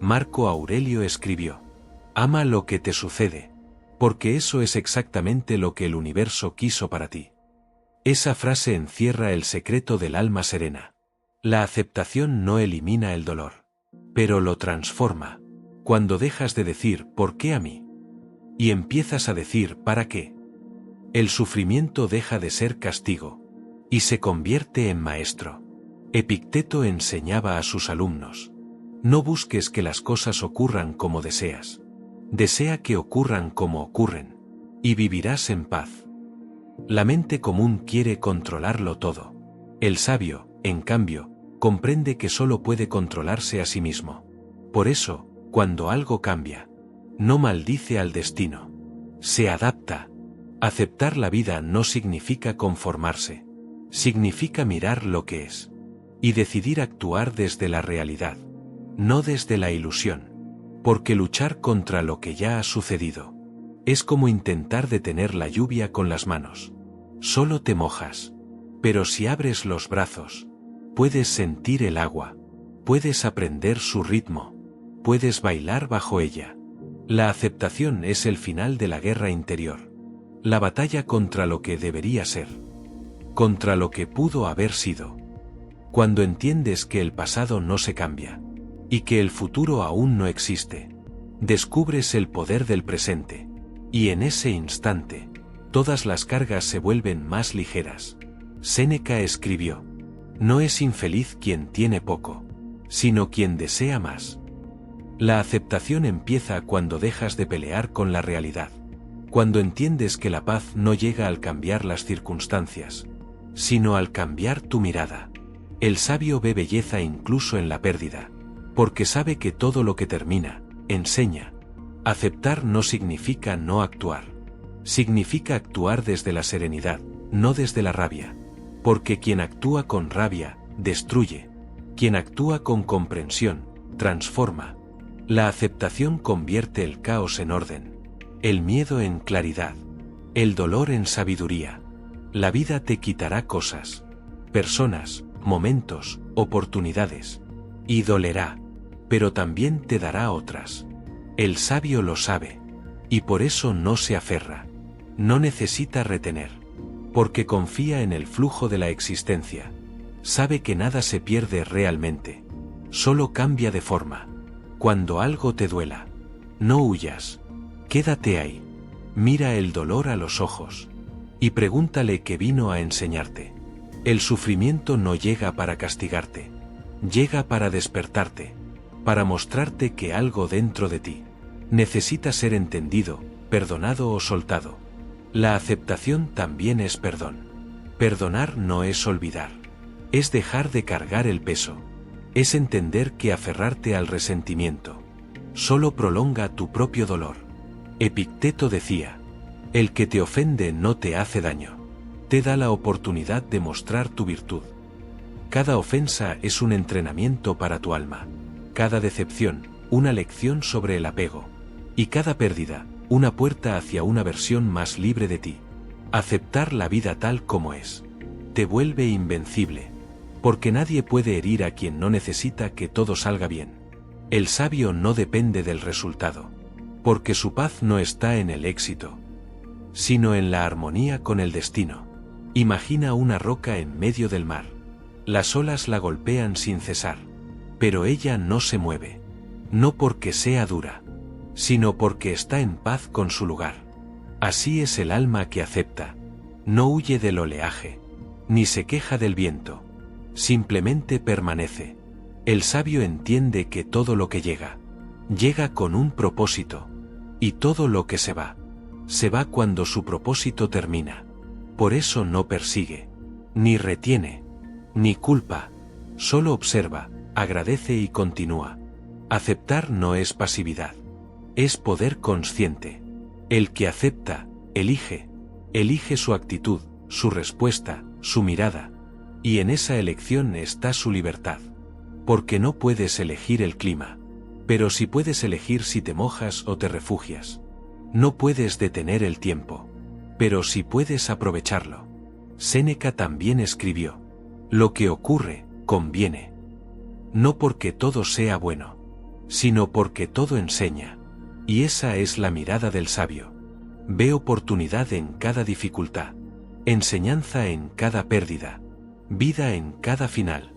Marco Aurelio escribió: ama lo que te sucede, porque eso es exactamente lo que el universo quiso para ti. Esa frase encierra el secreto del alma serena. La aceptación no elimina el dolor, pero lo transforma. Cuando dejas de decir ¿por qué a mí?, y empiezas a decir ¿para qué?, el sufrimiento deja de ser castigo y se convierte en maestro. Epicteto enseñaba a sus alumnos: no busques que las cosas ocurran como deseas. Desea que ocurran como ocurren, y vivirás en paz. La mente común quiere controlarlo todo. El sabio, en cambio, comprende que solo puede controlarse a sí mismo. Por eso, cuando algo cambia, no maldice al destino. Se adapta. Aceptar la vida no significa conformarse. Significa mirar lo que es. Y decidir actuar desde la realidad, no desde la ilusión. Porque luchar contra lo que ya ha sucedido es como intentar detener la lluvia con las manos. Solo te mojas. Pero si abres los brazos, puedes sentir el agua. Puedes aprender su ritmo. Puedes bailar bajo ella. La aceptación es el final de la guerra interior. La batalla contra lo que debería ser. Contra lo que pudo haber sido. Cuando entiendes que el pasado no se cambia, y que el futuro aún no existe, descubres el poder del presente. Y en ese instante, todas las cargas se vuelven más ligeras. Séneca escribió: no es infeliz quien tiene poco, sino quien desea más. La aceptación empieza cuando dejas de pelear con la realidad. Cuando entiendes que la paz no llega al cambiar las circunstancias, sino al cambiar tu mirada. El sabio ve belleza incluso en la pérdida, porque sabe que todo lo que termina, enseña. Aceptar no significa no actuar. Significa actuar desde la serenidad, no desde la rabia. Porque quien actúa con rabia, destruye. Quien actúa con comprensión, transforma. La aceptación convierte el caos en orden, el miedo en claridad, el dolor en sabiduría. La vida te quitará cosas, personas, momentos, oportunidades. Y dolerá, pero también te dará otras. El sabio lo sabe, y por eso no se aferra. No necesita retener, porque confía en el flujo de la existencia. Sabe que nada se pierde realmente, solo cambia de forma. Cuando algo te duela, no huyas, quédate ahí. Mira el dolor a los ojos, y pregúntale qué vino a enseñarte. El sufrimiento no llega para castigarte, llega para despertarte, para mostrarte que algo dentro de ti necesita ser entendido, perdonado o soltado. La aceptación también es perdón. Perdonar no es olvidar, es dejar de cargar el peso, es entender que aferrarte al resentimiento solo prolonga tu propio dolor. Epicteto decía: el que te ofende no te hace daño, te da la oportunidad de mostrar tu virtud. Cada ofensa es un entrenamiento para tu alma, cada decepción, una lección sobre el apego, y cada pérdida, una puerta hacia una versión más libre de ti. Aceptar la vida tal como es te vuelve invencible, porque nadie puede herir a quien no necesita que todo salga bien. El sabio no depende del resultado, porque su paz no está en el éxito, sino en la armonía con el destino. Imagina una roca en medio del mar. Las olas la golpean sin cesar, pero ella no se mueve, no porque sea dura, sino porque está en paz con su lugar. Así es el alma que acepta, no huye del oleaje, ni se queja del viento, simplemente permanece. El sabio entiende que todo lo que llega, llega con un propósito, y todo lo que se va cuando su propósito termina. Por eso no persigue, ni retiene, ni culpa, solo observa, agradece y continúa. Aceptar no es pasividad, es poder consciente. El que acepta, elige su actitud, su respuesta, su mirada, y en esa elección está su libertad. Porque no puedes elegir el clima, pero sí puedes elegir si te mojas o te refugias. No puedes detener el tiempo, pero sí puedes aprovecharlo. Séneca también escribió: lo que ocurre, conviene. No porque todo sea bueno, sino porque todo enseña, y esa es la mirada del sabio. Ve oportunidad en cada dificultad, enseñanza en cada pérdida, vida en cada final.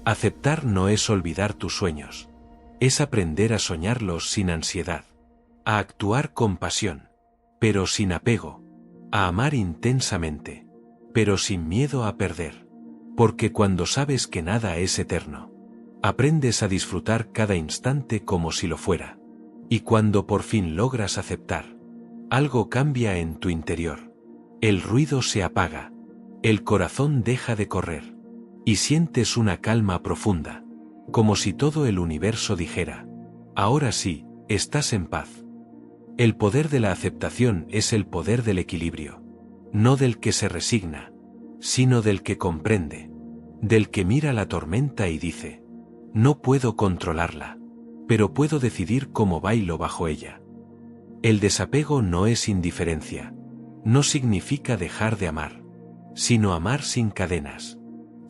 Aceptar no es olvidar tus sueños, es aprender a soñarlos sin ansiedad, a actuar con pasión, pero sin apego, a amar intensamente, pero sin miedo a perder, porque cuando sabes que nada es eterno, aprendes a disfrutar cada instante como si lo fuera, y cuando por fin logras aceptar, algo cambia en tu interior, el ruido se apaga, el corazón deja de correr, y sientes una calma profunda, como si todo el universo dijera: ahora sí, estás en paz. El poder de la aceptación es el poder del equilibrio, no del que se resigna, sino del que comprende, del que mira la tormenta y dice: no puedo controlarla, pero puedo decidir cómo bailo bajo ella. El desapego no es indiferencia, no significa dejar de amar, sino amar sin cadenas.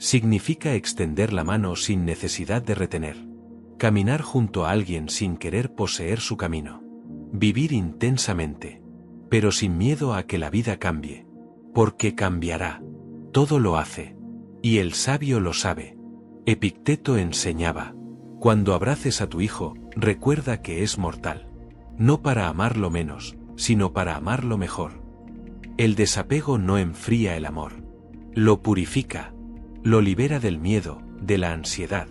Significa extender la mano sin necesidad de retener, caminar junto a alguien sin querer poseer su camino, vivir intensamente, pero sin miedo a que la vida cambie, porque cambiará, todo lo hace, y el sabio lo sabe. Epicteto enseñaba: cuando abraces a tu hijo, recuerda que es mortal, no para amarlo menos, sino para amarlo mejor. El desapego no enfría el amor, lo purifica, lo libera del miedo, de la ansiedad,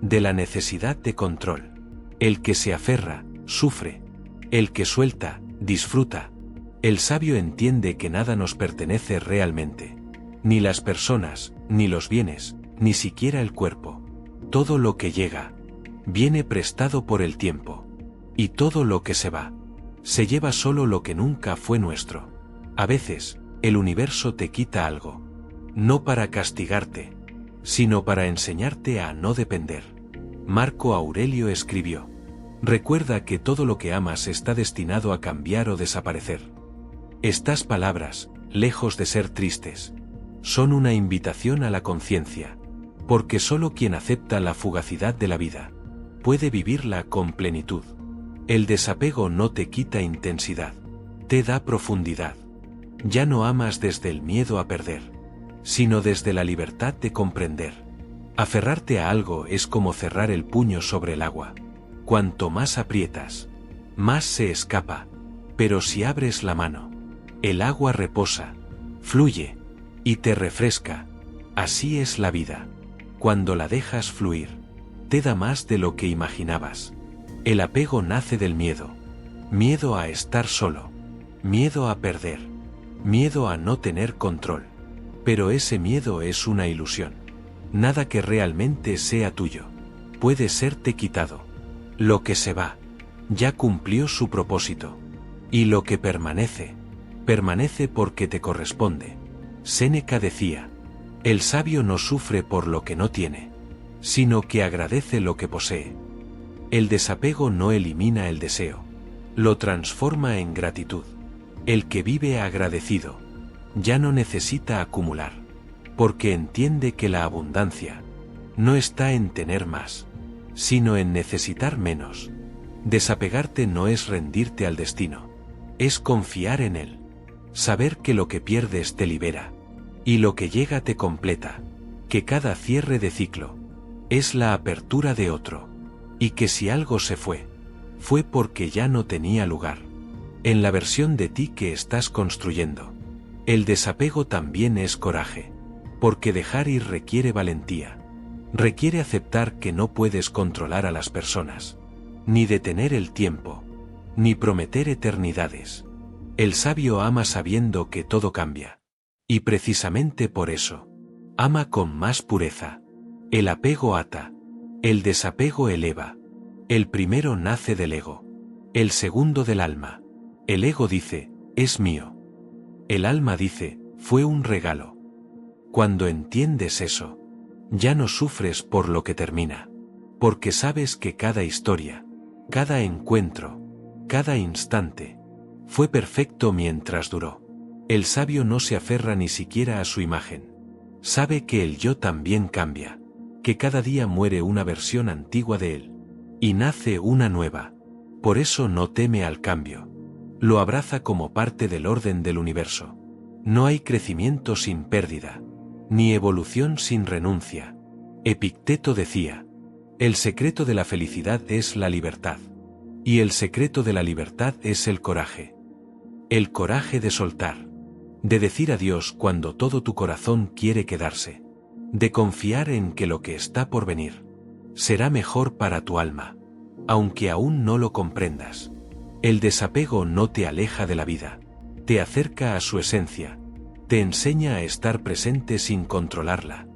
de la necesidad de control. El que se aferra, sufre. El que suelta, disfruta. El sabio entiende que nada nos pertenece realmente. Ni las personas, ni los bienes, ni siquiera el cuerpo. Todo lo que llega, viene prestado por el tiempo. Y todo lo que se va, se lleva solo lo que nunca fue nuestro. A veces, el universo te quita algo, no para castigarte, sino para enseñarte a no depender. Marco Aurelio escribió: recuerda que todo lo que amas está destinado a cambiar o desaparecer. Estas palabras, lejos de ser tristes, son una invitación a la conciencia, porque solo quien acepta la fugacidad de la vida puede vivirla con plenitud. El desapego no te quita intensidad, te da profundidad. Ya no amas desde el miedo a perder, sino desde la libertad de comprender. Aferrarte a algo es como cerrar el puño sobre el agua. Cuanto más aprietas, más se escapa, pero si abres la mano, el agua reposa, fluye, y te refresca. Así es la vida. Cuando la dejas fluir, te da más de lo que imaginabas. El apego nace del miedo. Miedo a estar solo, miedo a perder, miedo a no tener control. Pero ese miedo es una ilusión. Nada que realmente sea tuyo puede serte quitado. Lo que se va, ya cumplió su propósito. Y lo que permanece, permanece porque te corresponde. Séneca decía: el sabio no sufre por lo que no tiene, sino que agradece lo que posee. El desapego no elimina el deseo, lo transforma en gratitud. El que vive agradecido ya no necesita acumular, porque entiende que la abundancia no está en tener más, sino en necesitar menos. Desapegarte no es rendirte al destino, es confiar en él. Saber que lo que pierdes te libera, y lo que llega te completa, que cada cierre de ciclo es la apertura de otro, y que si algo se fue, fue porque ya no tenía lugar en la versión de ti que estás construyendo. El desapego también es coraje, porque dejar ir requiere valentía. Requiere aceptar que no puedes controlar a las personas, ni detener el tiempo, ni prometer eternidades. El sabio ama sabiendo que todo cambia, y precisamente por eso, ama con más pureza. El apego ata, el desapego eleva. El primero nace del ego, el segundo del alma. El ego dice, es mío. El alma dice, fue un regalo. Cuando entiendes eso, ya no sufres por lo que termina, porque sabes que cada historia, cada encuentro, cada instante, fue perfecto mientras duró. El sabio no se aferra ni siquiera a su imagen. Sabe que el yo también cambia, que cada día muere una versión antigua de él, y nace una nueva. Por eso no teme al cambio. Lo abraza como parte del orden del universo. No hay crecimiento sin pérdida, ni evolución sin renuncia. Epicteto decía, el secreto de la felicidad es la libertad, y el secreto de la libertad es el coraje. El coraje de soltar, de decir adiós cuando todo tu corazón quiere quedarse, de confiar en que lo que está por venir será mejor para tu alma, aunque aún no lo comprendas. El desapego no te aleja de la vida, te acerca a su esencia, te enseña a estar presente sin controlarla,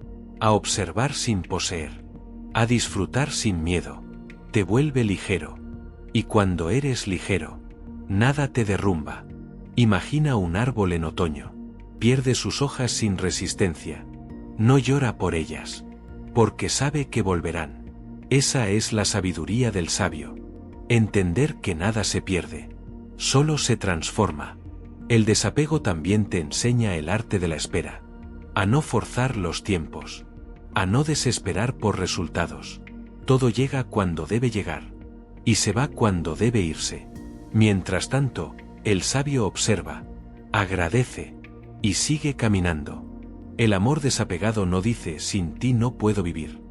a observar sin poseer, a disfrutar sin miedo, te vuelve ligero, y cuando eres ligero, nada te derrumba. Imagina un árbol en otoño, pierde sus hojas sin resistencia, no llora por ellas, porque sabe que volverán. Esa es la sabiduría del sabio. Entender que nada se pierde, solo se transforma. El desapego también te enseña el arte de la espera, a no forzar los tiempos, a no desesperar por resultados. Todo llega cuando debe llegar, y se va cuando debe irse. Mientras tanto, el sabio observa, agradece, y sigue caminando. El amor desapegado no dice sin ti no puedo vivir.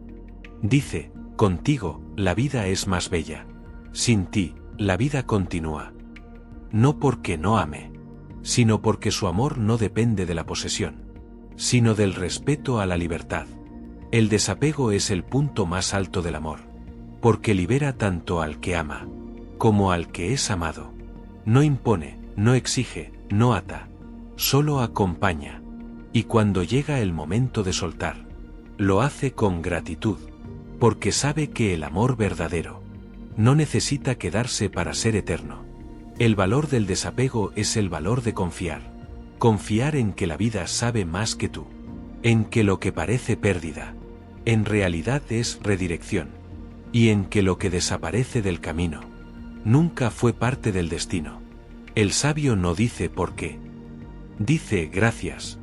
Dice, contigo, la vida es más bella. Sin ti, la vida continúa. No porque no ame, sino porque su amor no depende de la posesión, sino del respeto a la libertad. El desapego es el punto más alto del amor, porque libera tanto al que ama, como al que es amado. No impone, no exige, no ata, solo acompaña. Y cuando llega el momento de soltar, lo hace con gratitud, porque sabe que el amor verdadero no necesita quedarse para ser eterno. El valor del desapego es el valor de confiar. Confiar en que la vida sabe más que tú. En que lo que parece pérdida, en realidad es redirección. Y en que lo que desaparece del camino, nunca fue parte del destino. El sabio no dice por qué. Dice gracias.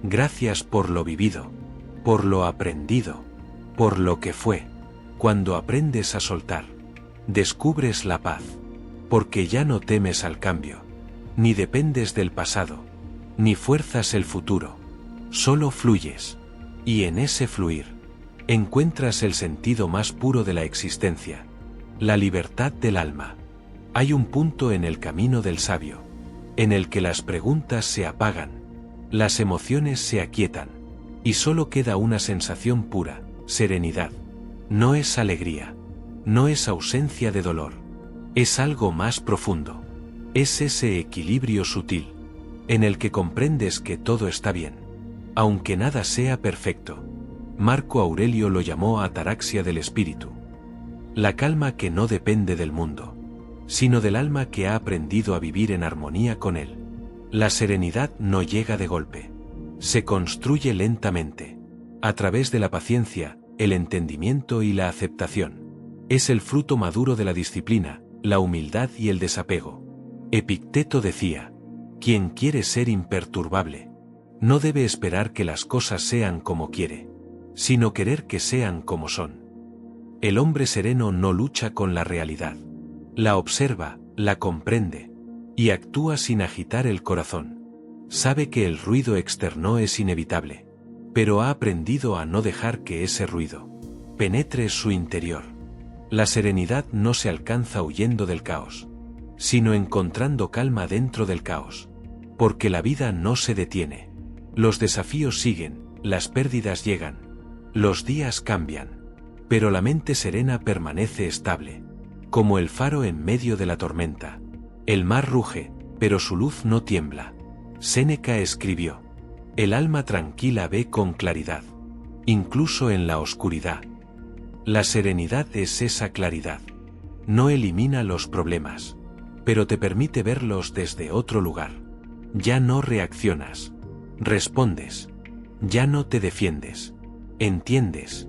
Gracias por lo vivido, por lo aprendido, por lo que fue. Cuando aprendes a soltar, descubres la paz, porque ya no temes al cambio, ni dependes del pasado, ni fuerzas el futuro, solo fluyes, y en ese fluir, encuentras el sentido más puro de la existencia, la libertad del alma. Hay un punto en el camino del sabio, en el que las preguntas se apagan, las emociones se aquietan, y solo queda una sensación pura, serenidad. No es alegría, no es ausencia de dolor, es algo más profundo. Es ese equilibrio sutil, en el que comprendes que todo está bien, aunque nada sea perfecto. Marco Aurelio lo llamó ataraxia del espíritu. La calma que no depende del mundo, sino del alma que ha aprendido a vivir en armonía con él. La serenidad no llega de golpe, se construye lentamente, a través de la paciencia, el entendimiento y la aceptación. Es el fruto maduro de la disciplina, la humildad y el desapego. Epicteto decía, quien quiere ser imperturbable, no debe esperar que las cosas sean como quiere, sino querer que sean como son. El hombre sereno no lucha con la realidad. La observa, la comprende, y actúa sin agitar el corazón. Sabe que el ruido externo es inevitable, pero ha aprendido a no dejar que ese ruido penetre su interior. La serenidad no se alcanza huyendo del caos, sino encontrando calma dentro del caos. Porque la vida no se detiene. Los desafíos siguen, las pérdidas llegan, los días cambian, pero la mente serena permanece estable, como el faro en medio de la tormenta. El mar ruge, pero su luz no tiembla. Séneca escribió: el alma tranquila ve con claridad, incluso en la oscuridad. La serenidad es esa claridad. No elimina los problemas, pero te permite verlos desde otro lugar. Ya no reaccionas, respondes. Ya no te defiendes, entiendes.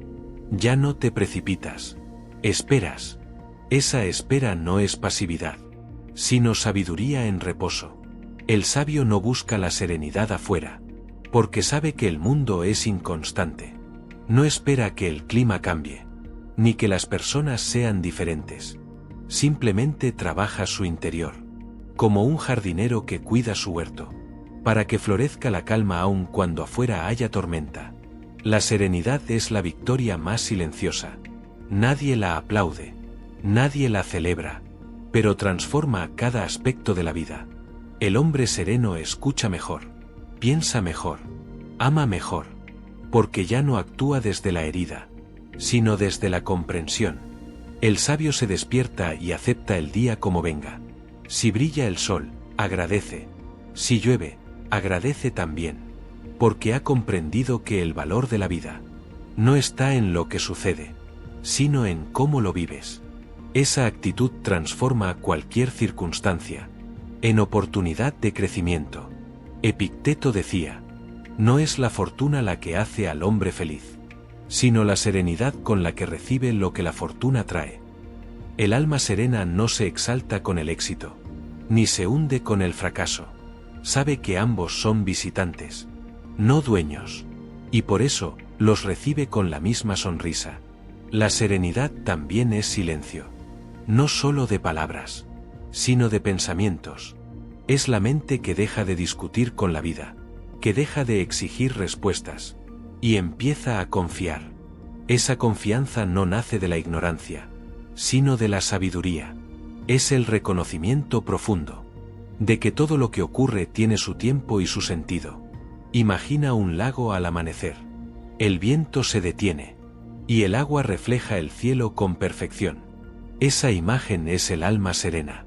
Ya no te precipitas, esperas. Esa espera no es pasividad, sino sabiduría en reposo. El sabio no busca la serenidad afuera, porque sabe que el mundo es inconstante. No espera que el clima cambie, ni que las personas sean diferentes. Simplemente trabaja su interior, como un jardinero que cuida su huerto, para que florezca la calma aun cuando afuera haya tormenta. La serenidad es la victoria más silenciosa. Nadie la aplaude, nadie la celebra, pero transforma cada aspecto de la vida. El hombre sereno escucha mejor, piensa mejor, ama mejor, porque ya no actúa desde la herida, sino desde la comprensión. El sabio se despierta y acepta el día como venga. Si brilla el sol, agradece. Si llueve, agradece también, porque ha comprendido que el valor de la vida no está en lo que sucede, sino en cómo lo vives. Esa actitud transforma cualquier circunstancia en oportunidad de crecimiento. Epicteto decía: no es la fortuna la que hace al hombre feliz, sino la serenidad con la que recibe lo que la fortuna trae. El alma serena no se exalta con el éxito, ni se hunde con el fracaso. Sabe que ambos son visitantes, no dueños, y por eso los recibe con la misma sonrisa. La serenidad también es silencio, no solo de palabras, sino de pensamientos. Es la mente que deja de discutir con la vida, que deja de exigir respuestas, y empieza a confiar. Esa confianza no nace de la ignorancia, sino de la sabiduría. Es el reconocimiento profundo de que todo lo que ocurre tiene su tiempo y su sentido. Imagina un lago al amanecer. El viento se detiene, y el agua refleja el cielo con perfección. Esa imagen es el alma serena.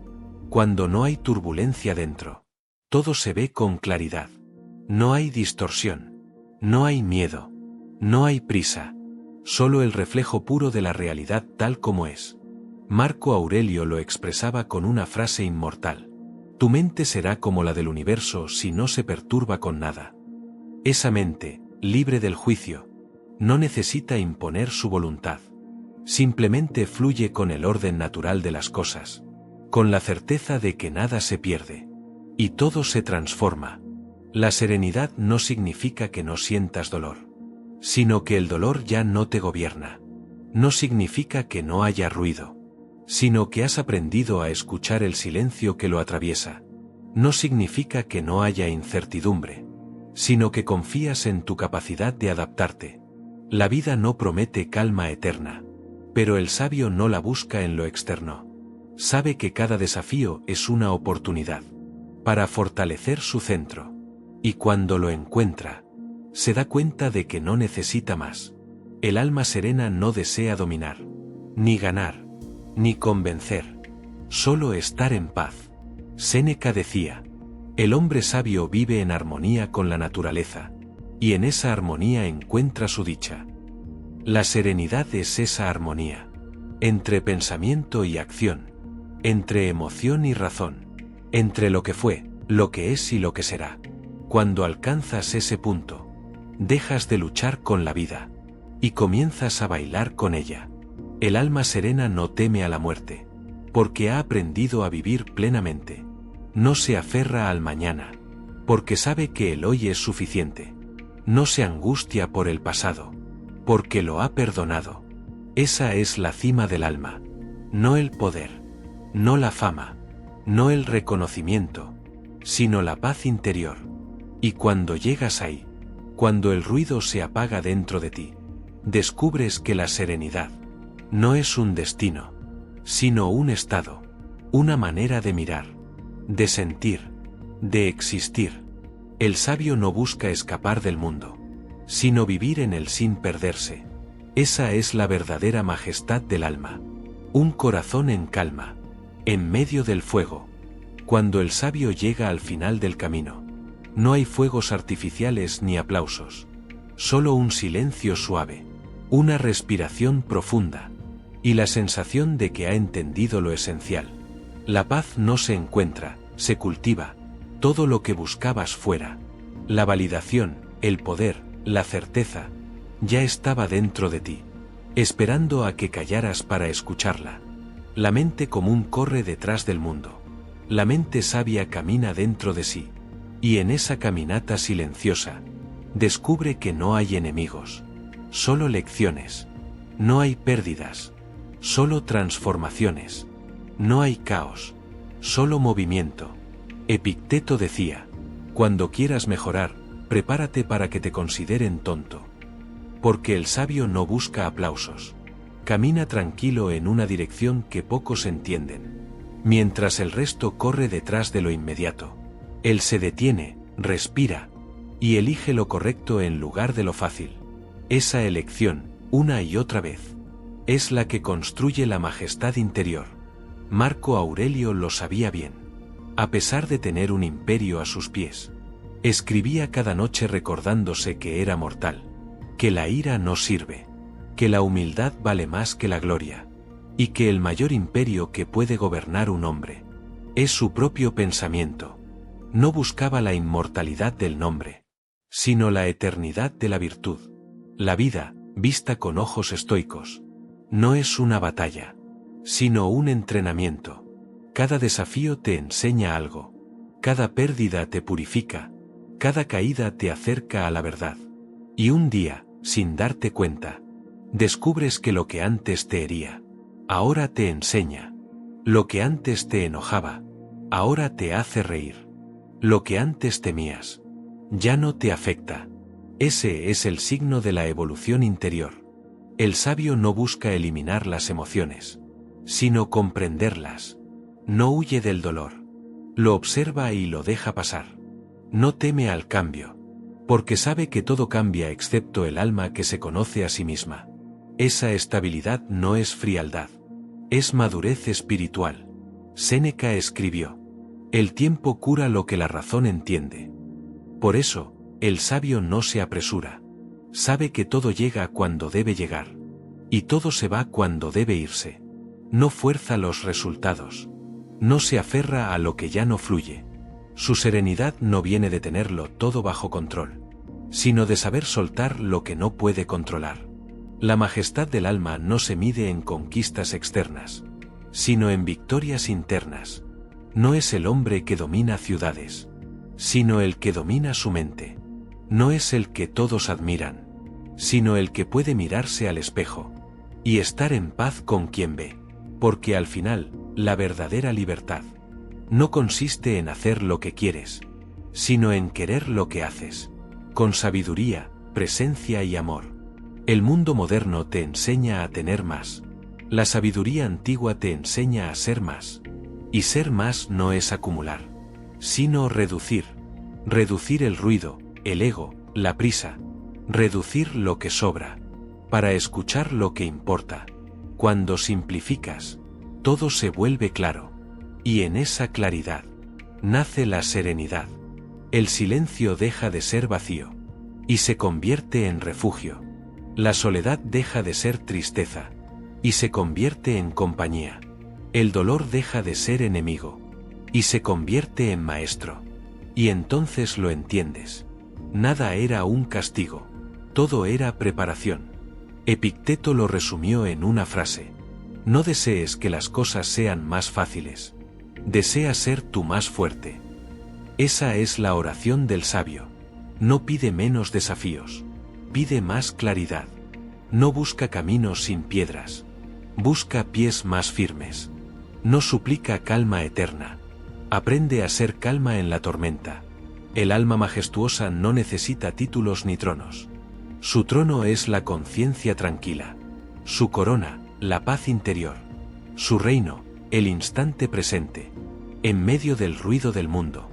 Cuando no hay turbulencia dentro, todo se ve con claridad. No hay distorsión, no hay miedo, no hay prisa, solo el reflejo puro de la realidad tal como es. Marco Aurelio lo expresaba con una frase inmortal: tu mente será como la del universo si no se perturba con nada. Esa mente, libre del juicio, no necesita imponer su voluntad. Simplemente fluye con el orden natural de las cosas, con la certeza de que nada se pierde, y todo se transforma. La serenidad no significa que no sientas dolor, sino que el dolor ya no te gobierna. No significa que no haya ruido, sino que has aprendido a escuchar el silencio que lo atraviesa. No significa que no haya incertidumbre, sino que confías en tu capacidad de adaptarte. La vida no promete calma eterna, pero el sabio no la busca en lo externo. Sabe que cada desafío es una oportunidad para fortalecer su centro, y cuando lo encuentra, se da cuenta de que no necesita más. El alma serena no desea dominar, ni ganar, ni convencer, solo estar en paz. Séneca decía: el hombre sabio vive en armonía con la naturaleza, y en esa armonía encuentra su dicha. La serenidad es esa armonía, entre pensamiento y acción, entre emoción y razón, entre lo que fue, lo que es y lo que será. Cuando alcanzas ese punto, dejas de luchar con la vida, y comienzas a bailar con ella. El alma serena no teme a la muerte, porque ha aprendido a vivir plenamente. No se aferra al mañana, porque sabe que el hoy es suficiente. No se angustia por el pasado, porque lo ha perdonado. Esa es la cima del alma. No el poder, no la fama, no el reconocimiento, sino la paz interior. Y cuando llegas ahí, cuando el ruido se apaga dentro de ti, descubres que la serenidad no es un destino, sino un estado, una manera de mirar, de sentir, de existir. El sabio no busca escapar del mundo, sino vivir en él sin perderse. Esa es la verdadera majestad del alma. Un corazón en calma, en medio del fuego. Cuando el sabio llega al final del camino, no hay fuegos artificiales ni aplausos, solo un silencio suave, una respiración profunda, y la sensación de que ha entendido lo esencial. La paz no se encuentra, se cultiva. Todo lo que buscabas fuera, la validación, el poder, la certeza, ya estaba dentro de ti, esperando a que callaras para escucharla. La mente común corre detrás del mundo. La mente sabia camina dentro de sí, y en esa caminata silenciosa, descubre que no hay enemigos, solo lecciones. No hay pérdidas, solo transformaciones. No hay caos, solo movimiento. Epicteto decía, cuando quieras mejorar, prepárate para que te consideren tonto. Porque el sabio no busca aplausos. Camina tranquilo en una dirección que pocos entienden. Mientras el resto corre detrás de lo inmediato, él se detiene, respira, y elige lo correcto en lugar de lo fácil. Esa elección, una y otra vez, es la que construye la majestad interior. Marco Aurelio lo sabía bien. A pesar de tener un imperio a sus pies, escribía cada noche recordándose que era mortal, que la ira no sirve, que la humildad vale más que la gloria, y que el mayor imperio que puede gobernar un hombre es su propio pensamiento. No buscaba la inmortalidad del nombre, sino la eternidad de la virtud. La vida, vista con ojos estoicos, no es una batalla, sino un entrenamiento. Cada desafío te enseña algo, cada pérdida te purifica, cada caída te acerca a la verdad. Y un día, sin darte cuenta, descubres que lo que antes te hería, ahora te enseña. Lo que antes te enojaba, ahora te hace reír. Lo que antes temías, ya no te afecta. Ese es el signo de la evolución interior. El sabio no busca eliminar las emociones, sino comprenderlas. No huye del dolor. Lo observa y lo deja pasar. No teme al cambio, porque sabe que todo cambia excepto el alma que se conoce a sí misma. Esa estabilidad no es frialdad, es madurez espiritual. Séneca escribió: el tiempo cura lo que la razón entiende. Por eso, el sabio no se apresura. Sabe que todo llega cuando debe llegar, y todo se va cuando debe irse. No fuerza los resultados. No se aferra a lo que ya no fluye. Su serenidad no viene de tenerlo todo bajo control, sino de saber soltar lo que no puede controlar. La majestad del alma no se mide en conquistas externas, sino en victorias internas. No es el hombre que domina ciudades, sino el que domina su mente. No es el que todos admiran, sino el que puede mirarse al espejo y estar en paz con quien ve. Porque al final, la verdadera libertad no consiste en hacer lo que quieres, sino en querer lo que haces, con sabiduría, presencia y amor. El mundo moderno te enseña a tener más. La sabiduría antigua te enseña a ser más. Y ser más no es acumular, sino reducir. Reducir el ruido, el ego, la prisa. Reducir lo que sobra, para escuchar lo que importa. Cuando simplificas, todo se vuelve claro. Y en esa claridad nace la serenidad. El silencio deja de ser vacío y se convierte en refugio. La soledad deja de ser tristeza y se convierte en compañía. El dolor deja de ser enemigo y se convierte en maestro. Y entonces lo entiendes. Nada era un castigo, todo era preparación. Epicteto lo resumió en una frase: no desees que las cosas sean más fáciles. Desea ser tú más fuerte. Esa es la oración del sabio. No pide menos desafíos, pide más claridad. No busca caminos sin piedras. Busca pies más firmes. No suplica calma eterna. Aprende a ser calma en la tormenta. El alma majestuosa no necesita títulos ni tronos. Su trono es la conciencia tranquila. Su corona, la paz interior. Su reino, el instante presente. En medio del ruido del mundo.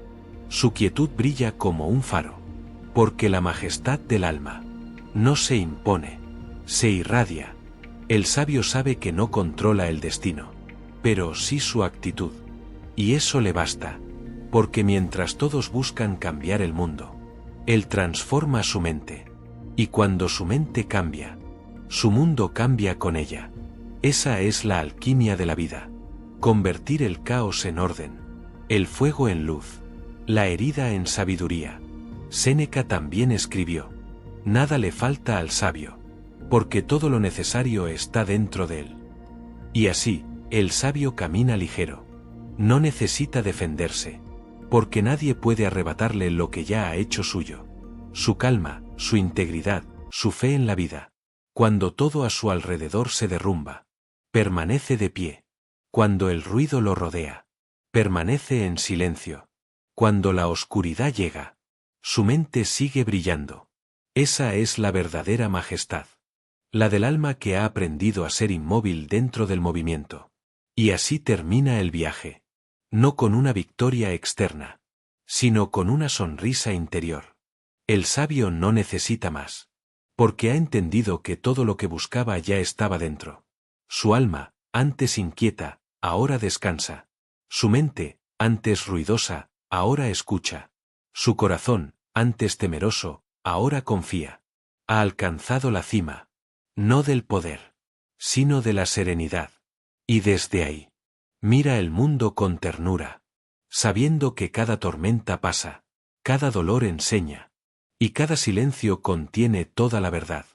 Su quietud brilla como un faro. Porque la majestad del alma no se impone, se irradia. El sabio sabe que no controla el destino, pero sí su actitud. Y eso le basta, porque mientras todos buscan cambiar el mundo, él transforma su mente. Y cuando su mente cambia, su mundo cambia con ella. Esa es la alquimia de la vida. Convertir el caos en orden, el fuego en luz, la herida en sabiduría. Séneca también escribió: nada le falta al sabio, porque todo lo necesario está dentro de él. Y así, el sabio camina ligero. No necesita defenderse, porque nadie puede arrebatarle lo que ya ha hecho suyo. Su calma, su integridad, su fe en la vida. Cuando todo a su alrededor se derrumba, permanece de pie. Cuando el ruido lo rodea, permanece en silencio. Cuando la oscuridad llega, su mente sigue brillando. Esa es la verdadera majestad. La del alma que ha aprendido a ser inmóvil dentro del movimiento. Y así termina el viaje. No con una victoria externa, sino con una sonrisa interior. El sabio no necesita más, porque ha entendido que todo lo que buscaba ya estaba dentro. Su alma, antes inquieta, ahora descansa. Su mente, antes ruidosa, ahora escucha. Su corazón, antes temeroso, ahora confía. Ha alcanzado la cima, no del poder, sino de la serenidad. Y desde ahí, mira el mundo con ternura, sabiendo que cada tormenta pasa, cada dolor enseña, y cada silencio contiene toda la verdad.